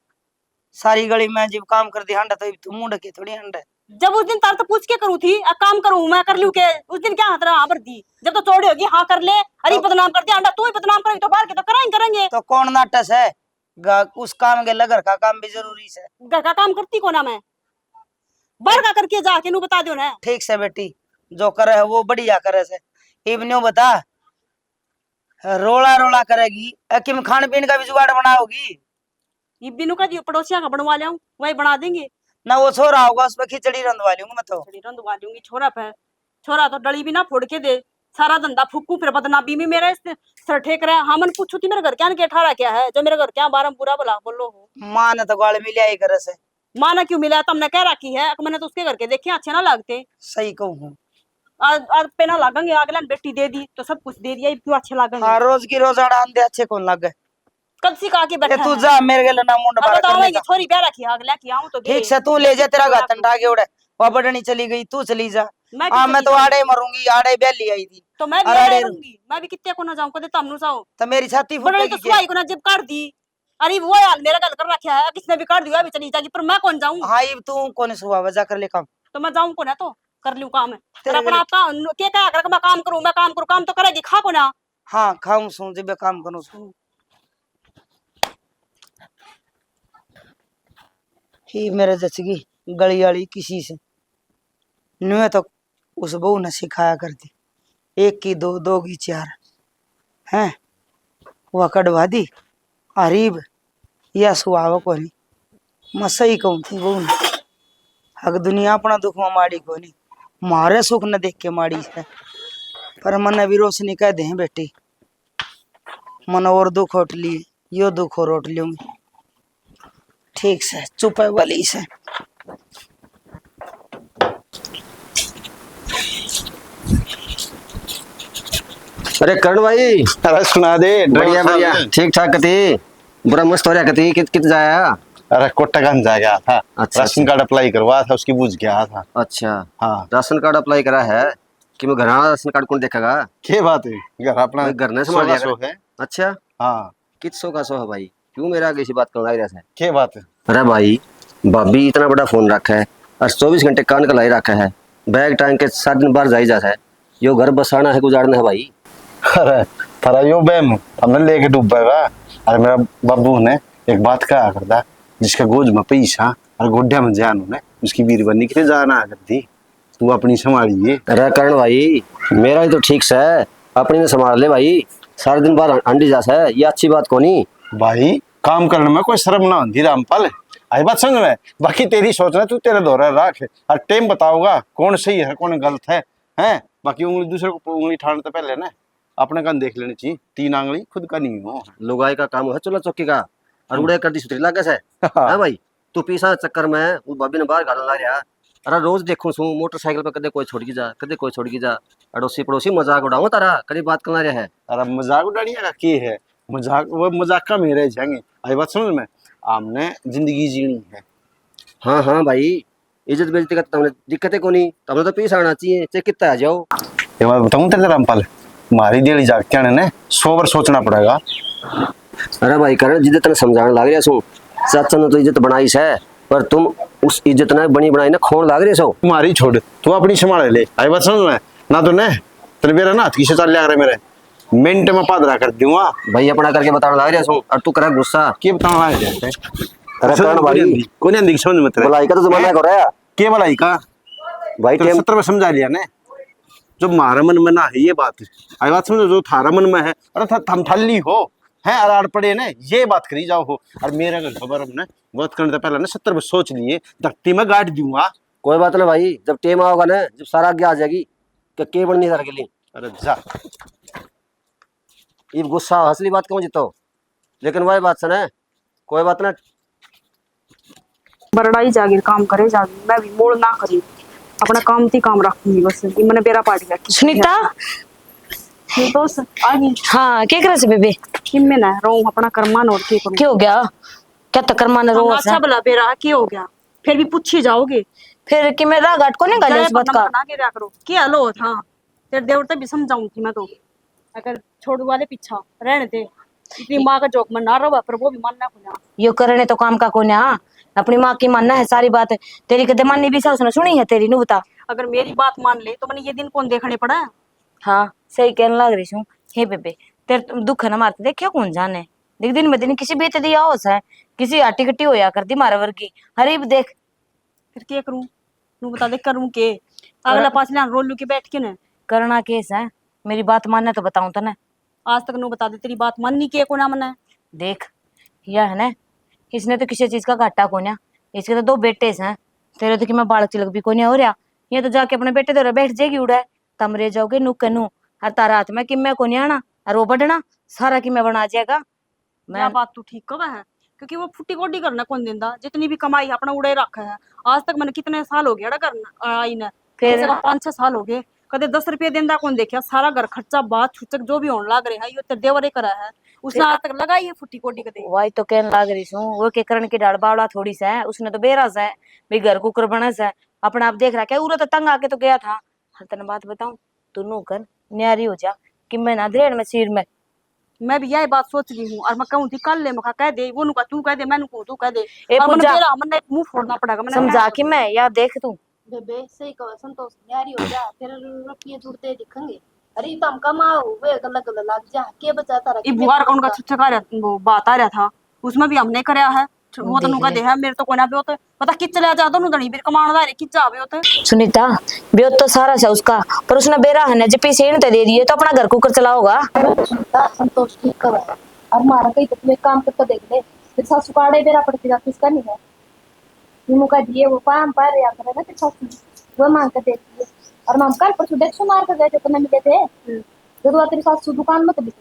सारी गली में जब काम कर दी हंडा तो तू मुंह ढके थोड़ी हंडा। जब उस दिन तार तो पूछ के करूँ थी अब काम करूँ मैं कर लूँ के, उस दिन क्या हाथ रहा भर दी जब तो चौड़ी होगी हाँ कर ले, अरे बदनाम कर दिया अंडा तू ही बदनाम करेंगे तो बाहर के तो करेंगे। तो कौन नाटस है उस काम के घर का काम भी जरूरी है। घर का काम करती को ना मैं, बाहर का करके जाके नू बता दो ना। ठीक से बेटी जो करे है वो बढ़िया करे से, इवन्यू बता रोला रोला करेगी कि खान पीन का भी जुगाड़ बनाओगी? ये बिनु का दियो पड़ोसिया का बनवा ले वही बना देंगे ना वो छोरा होगा उस पर खिचड़ी रंधवा लूंगी मैं तो। खिचड़ी रंधवा लूंगी छोरा पे, छोरा तो डली भी ना फोड़ के दे, सारा धंधा फूकू फिर बदनामी भी मेरे सर ठेक रहा है। हाँ मन पूछू थी मेरे घर क्या के ठारा क्या है जो मेरे घर क्या बारह बुरा भला बोलो हो। माँ ने तो गाल मिलिया ही करे से। माँ ने क्यों मिला, तुमने कह रखी है मैंने तो उसके घर के देखे अच्छे ना लगते। सही कहूँ आज पे ना लागेंगे अगला बेटी दे दी तो सब कुछ दे दिया क्यों अच्छे लागेंगे। हाँ रोज की रोज अड़ा आंधे अच्छे कौन लगे। कब सी कहा के बैठा तू जा मेरे गले ना मुंड बार करने का। छोरी ब्याह रखी अगला की आऊं तो ठीक से तू ले जा तेरा गातन ढाके उड़े वो बढ़नी चली गई तू चली जा। हाँ मैं तो आड़े मरूंगी, आड़े बेली आई थी तो मैं भी आड़े रहूंगी, मैं भी कितने को ना जाऊं कदे तमनु जाओ तो मेरी छाती फुटेगी तो सुवाई को ना जब काट दी। अरे वो यार मेरा गल कर रखा है किसने भी काट दिया अभी चली जाएगी पर मैं कौन जाऊं। हाँ ये तू कौन सुबह वजह कर ले काम तो मैं जाऊं को ना तो कर लूं काम तेरा अपना आपका के क्या कर मैं काम करूं काम तो करेगी खा को ना। हाँ खाऊं सू जब काम करूं सू ही मेरे जचगी गली वाली किसी से नुए तो उस बहू ने सिखाया करती एक की दो, दो की चार हैं वह कटवा दी अरीब या सुहाव को नहीं। मैं सही कहूँ थी बहू ने अगर दुनिया अपना दुख में माड़ी को नहीं मारे सुख न देख के माड़ी है। पर मन भी रोशनी कह दे बेटी मन और दुख उठ लिए यो दुख और उठ लूंगी। ठीक से चुप है वाली से। अरे करण भाई अरे सुना दे बढ़िया बढ़िया ठीक ठाक कती बुरा मस्त हो रहा कती कित जाया। अरे कोट्टागंज जा गया था। अच्छा, राशन कार्ड अप्लाई करवा था उसकी बूझ गया था। अच्छा हाँ राशन कार्ड अप्लाई करा है कि मैं घर राशन कार्ड कौन देखेगा। क्या बात है घर अपना घर ने संभाल लिया सो है। अच्छा हाँ कित सौ का सौ है भाई क्यों मेरा आगे बात करना है। क्या बात है। अरे भाई भाभी इतना बड़ा फोन रखा है और 24 घंटे कान का लाई रखा है बैग टांग के 7 दिन बाहर जाई जाता है यो घर बसाना है गुजारना है भाई। अरे थारा यो बैम हमने लेके डूबेगा। अरे मेरा बाबू ने एक बात कहा करता, जिसका गोद में पैसा और गोड्या में जान होने उसकी बीरबनी के लिए जाना करती। तू अपनी संभालिए। अरे करण भाई मेरा ही तो ठीक से है, अपनी ने संभाल ले भाई। सारे दिन बाहर अंडी जा है, ये अच्छी बात को नहीं भाई। काम करने में कोई शर्म ना होती रामपाल, आई बात समझ में। बाकी तेरी सोचना तू तेरे दौरा रख और टाइम बताओगा कौन सही है कौन गलत है, हैं? बाकी उंगली दूसरे को उंगली ठाने तो पहले ना अपने कान देख लेनी चाहिए। 3 आंगली खुद का नहीं हो। लुगाई का काम है चलो चौकी का, और उड़े कर दी सुतरी लागे से है भाई। तू पीसा चक्कर में वो भाभी ने बाहर गाना ला रहा। अरे रोज देखो सू मोटरसाइकिल पे कदे कोई छोड़ के जा, कदे कोई छोड़ के जा। अड़ोसी पड़ोसी मजाक उड़ाओ तारा, कभी बात करना रहा है। अरे मजाक उड़ाड़िया का की है, मजाक वो मजाक का मेरे जाएंगे। आई बात समझ में। हमने जिंदगी जीनी है। हाँ हाँ भाई, इज्जत बेइज्जती का तुमने दिक्कतें को नहीं, तुमने तो पीस आना चाहिए चाहे कितना आ जाओ। ये बात बताऊं तेरे रामपाल, हमारी देली जागते ने 100 बार सोचना पड़ेगा। अरे भाई करण जिद्द तेने समझाने लग रहे सो, चाचा ने तो इज्जत बनाई है, पर तुम उस इज्जत ने बनी बनाई ना खोन लग रहे सो। तुम्हारी छोड़ तू अपनी संभाल ले। आई बात समझ में ना तो ने तेरे मेरा ना हाथ किसे चल लिया करे मेरे मिनट में पादरा कर दूंगा भाई अपना करके बताने लग रहे सो, और तू करा गुस्सा। के बताना है जैसे। अरे करण भाई कोने अंधी समझ में तेरे भलाई का तो जमाना कर रहा है के भलाई का भाई। तो 70 में समझा लिया ने। जो मारा मन में ना है ये बात, आई बात समझो, जो थारा मन में है अरे हम थल्ली हो हैं अराड़ पड़े ने ये बात करी जाओ हो। और मेरा अगर खबर हमने बात करने से पहले ना 70 में सोच लिए धक्ती में गाड़ दूंगा। कोई बात ना भाई, जब टेम आओगा ना, जब सारा आगे आ जाएगी कि के बननी सारे के लिए। अरे जा ये गुस्सा असली बात क्यों जीतो, लेकिन वही बात सुने कोई बात ना। बरड़ाई जागीर काम करे जागी, मैं भी मोड़ ना करी, अपना काम थी काम रखूंगी बस। ये मैंने बेरा पाट गया। सुनीता तो आगे हाँ क्या करे से बेबे किम में ना रहूं अपना कर्मान और के करूं। क्या हो गया, क्या तकर मान रो अच्छा भला बेरा की हो गया, फिर भी पूछी जाओगे फिर कि मैं राह घाट को नहीं गाली इस बात का। बना के रहा करो क्या लो था। तेरे देवते भी समझाऊंगी मैं तो, अगर छोड़ वाले पीछा रहने दे। इतनी माँ का जोक मन ना रहो, पर वो भी मानना को ना। यो करने तो काम का को ना, अपनी माँ की मानना है सारी बात। तेरी कदे माननी भी सास ने सुनी है तेरी, नु बता। अगर मेरी बात मान ले तो मैंने ये दिन कौन देखने पड़ा है। हाँ सही कहने लग रही हूँ। हे बेबे तेरे दुख है ना मारते देखियो कौन जाने, देख दिन में दिन किसी बेच दिया हो है, किसी आटी कट्टी होया करती मारा वर्गी हरीब देख। फिर क्या करूं तू बता दे, करूं के अगला पास ना रोलू के बैठ के ना करना केस है, मेरी बात मानना तो बताऊं तो ना। आज तक नु बता दे तेरी बात माननी के को ना मना है। देख यह है ना, इसने तो किसी चीज का घाटा को ना, इसके तो 2 बेटे हैं, तेरे तो कि मैं बालक चिलक भी को नहीं हो रहा। ये तो जाके अपने बेटे दौरा बैठ जाएगी उड़ा, तमरे जाओगे नु कनू और तारा हाथ में कि मैं को नहीं आना और वो बढ़ना सारा कि मैं बना जाएगा। मैं बात तू ठीक कब है, क्योंकि वो फुट्टी गोडी करना कौन देंदा, जितनी भी कमाई अपना उड़े रखा है। आज तक मैंने कितने साल हो गया करना आई ना, फिर 5-6 साल हो गए, कदे 10 रुपये देंदा कौन देखा। सारा घर खर्चा बात छुचक जो भी होने लग रहा है, यो तेरे देवरे करा है, उसने आज तक लगाई है फुट्टी गोडी कदे। वही तो कहने लग रही हूँ, वो के करण की डाल बावड़ा थोड़ी सा है, उसने तो बेरा सा है भाई, घर कुकर बना सा है अपना। आप देख रहा क्या उरा तो तंग आके तो गया था। हर तने बात बताऊं, तू नू कर न्यारी हो जा कि मैं ना दरेड़ में सिर में। मैं भी यही बात सोच रही हूँ, और मैं कहूँ थी कल ले मखा कह दे, वो नुका तू कह दे, मैंने को तू कह दे। ए और पूजा मैंने मुंह फोड़ना पड़ेगा मैंने समझा कि मैं यार देख तू बेबे सही कहो संतोष न्यारी हो जा, फिर रुपये जुड़ते दिखेंगे। अरे तुम कमाओ वे गलत गलत लग जा के बचाता रहा। ये बुहार कौन का छक्का रहा वो बात आ रहा था, उसमें भी हमने कराया है। वो तो नुका दे है मेरे तो कोना पे होता पता किच चले जा दोनों दणी फिर कमाण दा रे किच जावे होते। सुनीता ब्योत तो सारा से उसका, पर उसने बेरा है ना जी सेण ते दे दिए तो अपना घर कुकर चलाओगा। संतोष ठीक करो और मारा कहीं तो तुम्हें काम करके देख ले, फिर सासू काड़े बेरा पड़ती जा किसका नहीं है। तुम का दिए वो काम पर या करे ना फिर सासू वो मांग कर देती है। और हम कल परसों देख सुनार कर गए थे तो मैं मिले थे, जब तेरी सासू दुकान में तो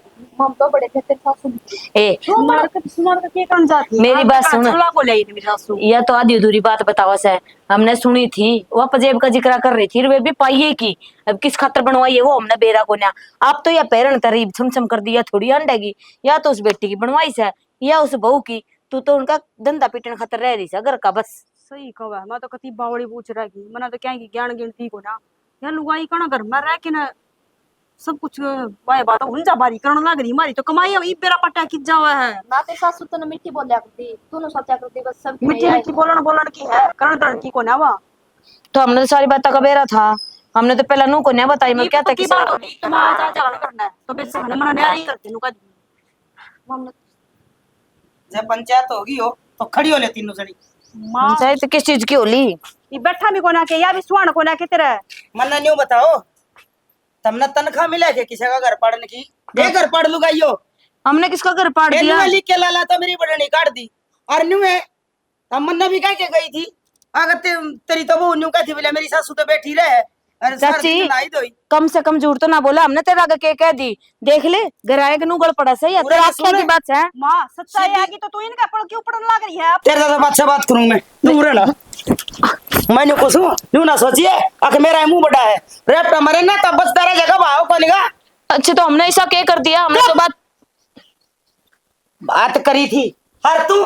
हम तो बड़े थे, तेरी सासू ए सुनार का के कौन जाती मेरी बात सुन, चला बोले ये मेरी सासू यह तो आधी अधूरी बात बतावा से हमने सुनी थी। वह पजेब का जिक्र कर रही थी वे भी पाइए की, अब किस खातर बनवाई है वो हमने बेरा को ना। आप तो या पैरन तरीब छमछम कर दिया थोड़ी अंडेगी, या तो उस बेटी की बनवाई से या उस बहू की। तू तो उनका धंधा पीटन खातर रह रही घर का बस। सही कहा, मैं तो कती बावड़ी पूछ रहा की मना तो क्या की ज्ञान गिनती को ना यार लुगाई कणा घर में रह के ना सब कुछ वाय बात हुंजा बारी करण लाग रही। मारी तो कमाई ई बेरा पटा की जावा है ना ते सासू तो मिट्टी बोलिया करती, तू न सोचा करती बस सब मिट्टी मिट्टी बोलन बोलन की है करण करण की को ना वा। तो हमने तो सारी बात का बेरा था हमने तो पहला नू को नहीं बताई मैं क्या था की बात होगी तुम्हारा झगड़ा करना है तो फिर सहन मना नहीं करते नु का जब पंचायत होगी हो तो खड़ी हो ले तीनों जनी मां पंचायत किस चीज की होली? ये बैठा भी कोना के या भी सुहान कोना के तेरे मन्ना न्यू बताओ तुमने तनख्वाह मिला के किसी का घर पाड़ने की ये घर पाड़ लुगाइयो हमने किसका घर पाड़ दिया? एनुअली के लाला तो मेरी बड़नी काट दी और न्यू है तब मन्ना भी कह के गई थी अगर तेरी तो वो न्यू का थी बोले मेरी सासू तो बैठी रहे अरे सारा चाची दिन लाई दोई कम से कम झूठ तो ना बोला हमने तेरा आगे के कह दी देख ले घर आए के नू गड़ पड़ा सही है पूरा तेरा सुन आख्या ले। की बात है। मां सच्चाई आएगी तो तू इनका पड़ क्यों पड़न लग रही है तेरे दादा बात से बात करूं मैं दूर ना मैंने कुछ न्यू ना सोचिए आखिर मेरा मुंह बड़ा है रेप मरे ना तब बस तेरा जगह भाव को निगा अच्छा तो हमने ऐसा क्या कर दिया? हमने तो बात करी थी हर तू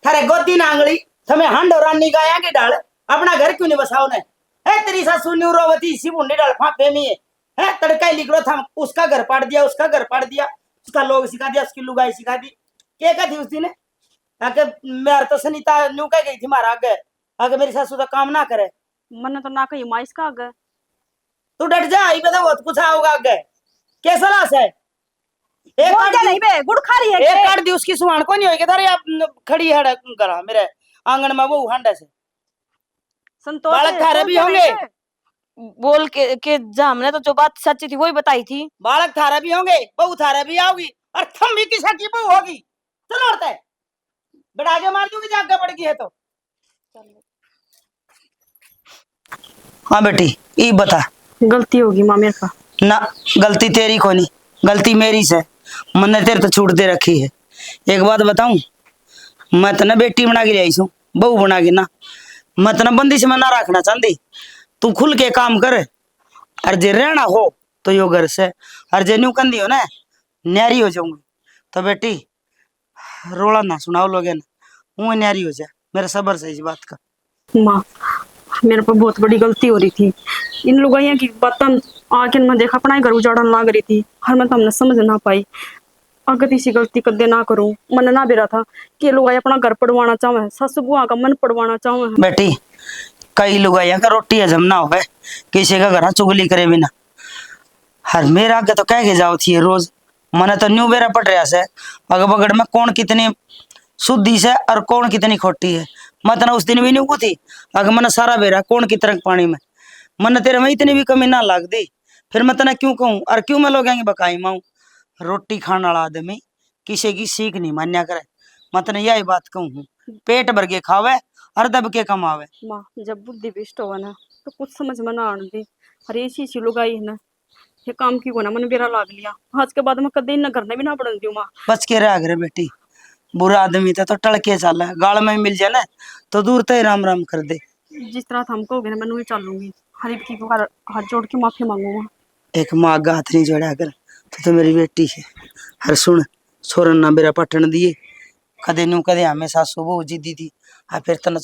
थारे गोदी नांगली तुम्हें हंड और रानी का आगे डाल अपना घर क्यों नहीं बसाओ ने है तेरी सासू न्यूरोवती इसी मुंडी डाल फापे में है तड़का ही लिखलो था उसका घर पाड़ दिया उसका घर पाड़ दिया उसका लोग सिखा दिया उसकी लुगाई सिखा दी क्या कहती उस दिन आके मेरे तो सनीता न्यू कह गई थी मारा आगे आगे मेरी सासू तो काम ना करे मन तो ना कही मां इसका आगे तू डट जा ही बता बहुत कुछ आओगा आगे कैसा लाश है एक बोल क्या नहीं बे गुड़ खा रही है एक के? काट दी उसकी सुहान को नहीं होगी थारे आप खड़ी है करा मेरे आंगन में वो हंडा से संतोष बालक थारे बोल भी क्या होंगे नहीं बे? बोल के जा हमने तो जो बात सच्ची थी वही बताई थी। बालक थारा भी होंगे बहू थारा भी आओगी और थम भी किसा की बहू होगी चलो लड़ता है बड़ा आगे मार दूंगी जाग पड़ गई है तो हाँ बेटी ये बता गलती होगी मां मेरे का ना गलती तेरी को नहीं गलती मेरी से मैंने तेरे तो छूट दे रखी है एक बात बताऊं मैं तो ना बेटी बना के लाई हूँ बहू बना के ना मैं तो ना बंदिश में ना रखना चाहती तू खुल के काम कर और जे रहना हो तो यो घर से और जे न्यू कंदी हो ना न्यारी हो जाऊंगी तो बेटी रोला ना सुनाओ लोगे ना वो न्यारी हो जाए मेरा सबर से इस बात का मां मेरे पर बहुत बड़ी गलती हो रही थी इन लुगाइया की बात आके मैं देखा अपना ही घर उजाड़न लाग रही थी हर मैं तो हमने समझ ना पाई अगर इसी गलती कदे ना करूं मन ना बेरा था कि ये लुगाई अपना घर पड़वाना चाहे सासू बुआ का मन पड़वाना चाहे बेटी कई लोग का रोटी हजम ना हो किसी का घर चुगली करे बिना हर मेरा आगे तो कह के जाओ थी रोज मने तो न्यू बेरा पट रहा से अगर बगड़ में कौन कितनी शुद्धि से और कौन कितनी खोटी है मत ना उस दिन भी नहीं को थी अगर मैंने सारा बेरा कौन की तरह पानी में मन तेरे में इतनी भी कमी ना लाग दी फिर मैं तना क्यों कहूँ और क्यों मैं लोग बकाई माऊ रोटी खाने वाला आदमी किसी की सीख नहीं मान्या करे मैं तना यही बात कहूँ पेट भर के खावे और दब के कमावे माँ जब बुद्धि भ्रष्ट हो ना तो कुछ समझ में ना आने दी हर ऐसी सी लुगाई है ना ये काम की को ना मन बेरा लाग लिया आज के बाद मैं कदे न करने भी ना पड़न दी माँ बच के रह गए बेटी बुरा आदमी था तो टड़के चल गाल में मिल जाए ना तो दूर तो ही राम राम कर दे जिस तरह हम कहोगे ना मैं वही चलूंगी हर एक की हाथ जोड़ के माफी मांगूंगा एक माँ का हाथ नहीं जोड़ा कर तो मेरी बेटी है हर सुन सोरन ना मेरा पटन दिए कदे नू कदे हमें सासू बहु जिद्दी थी फिर तन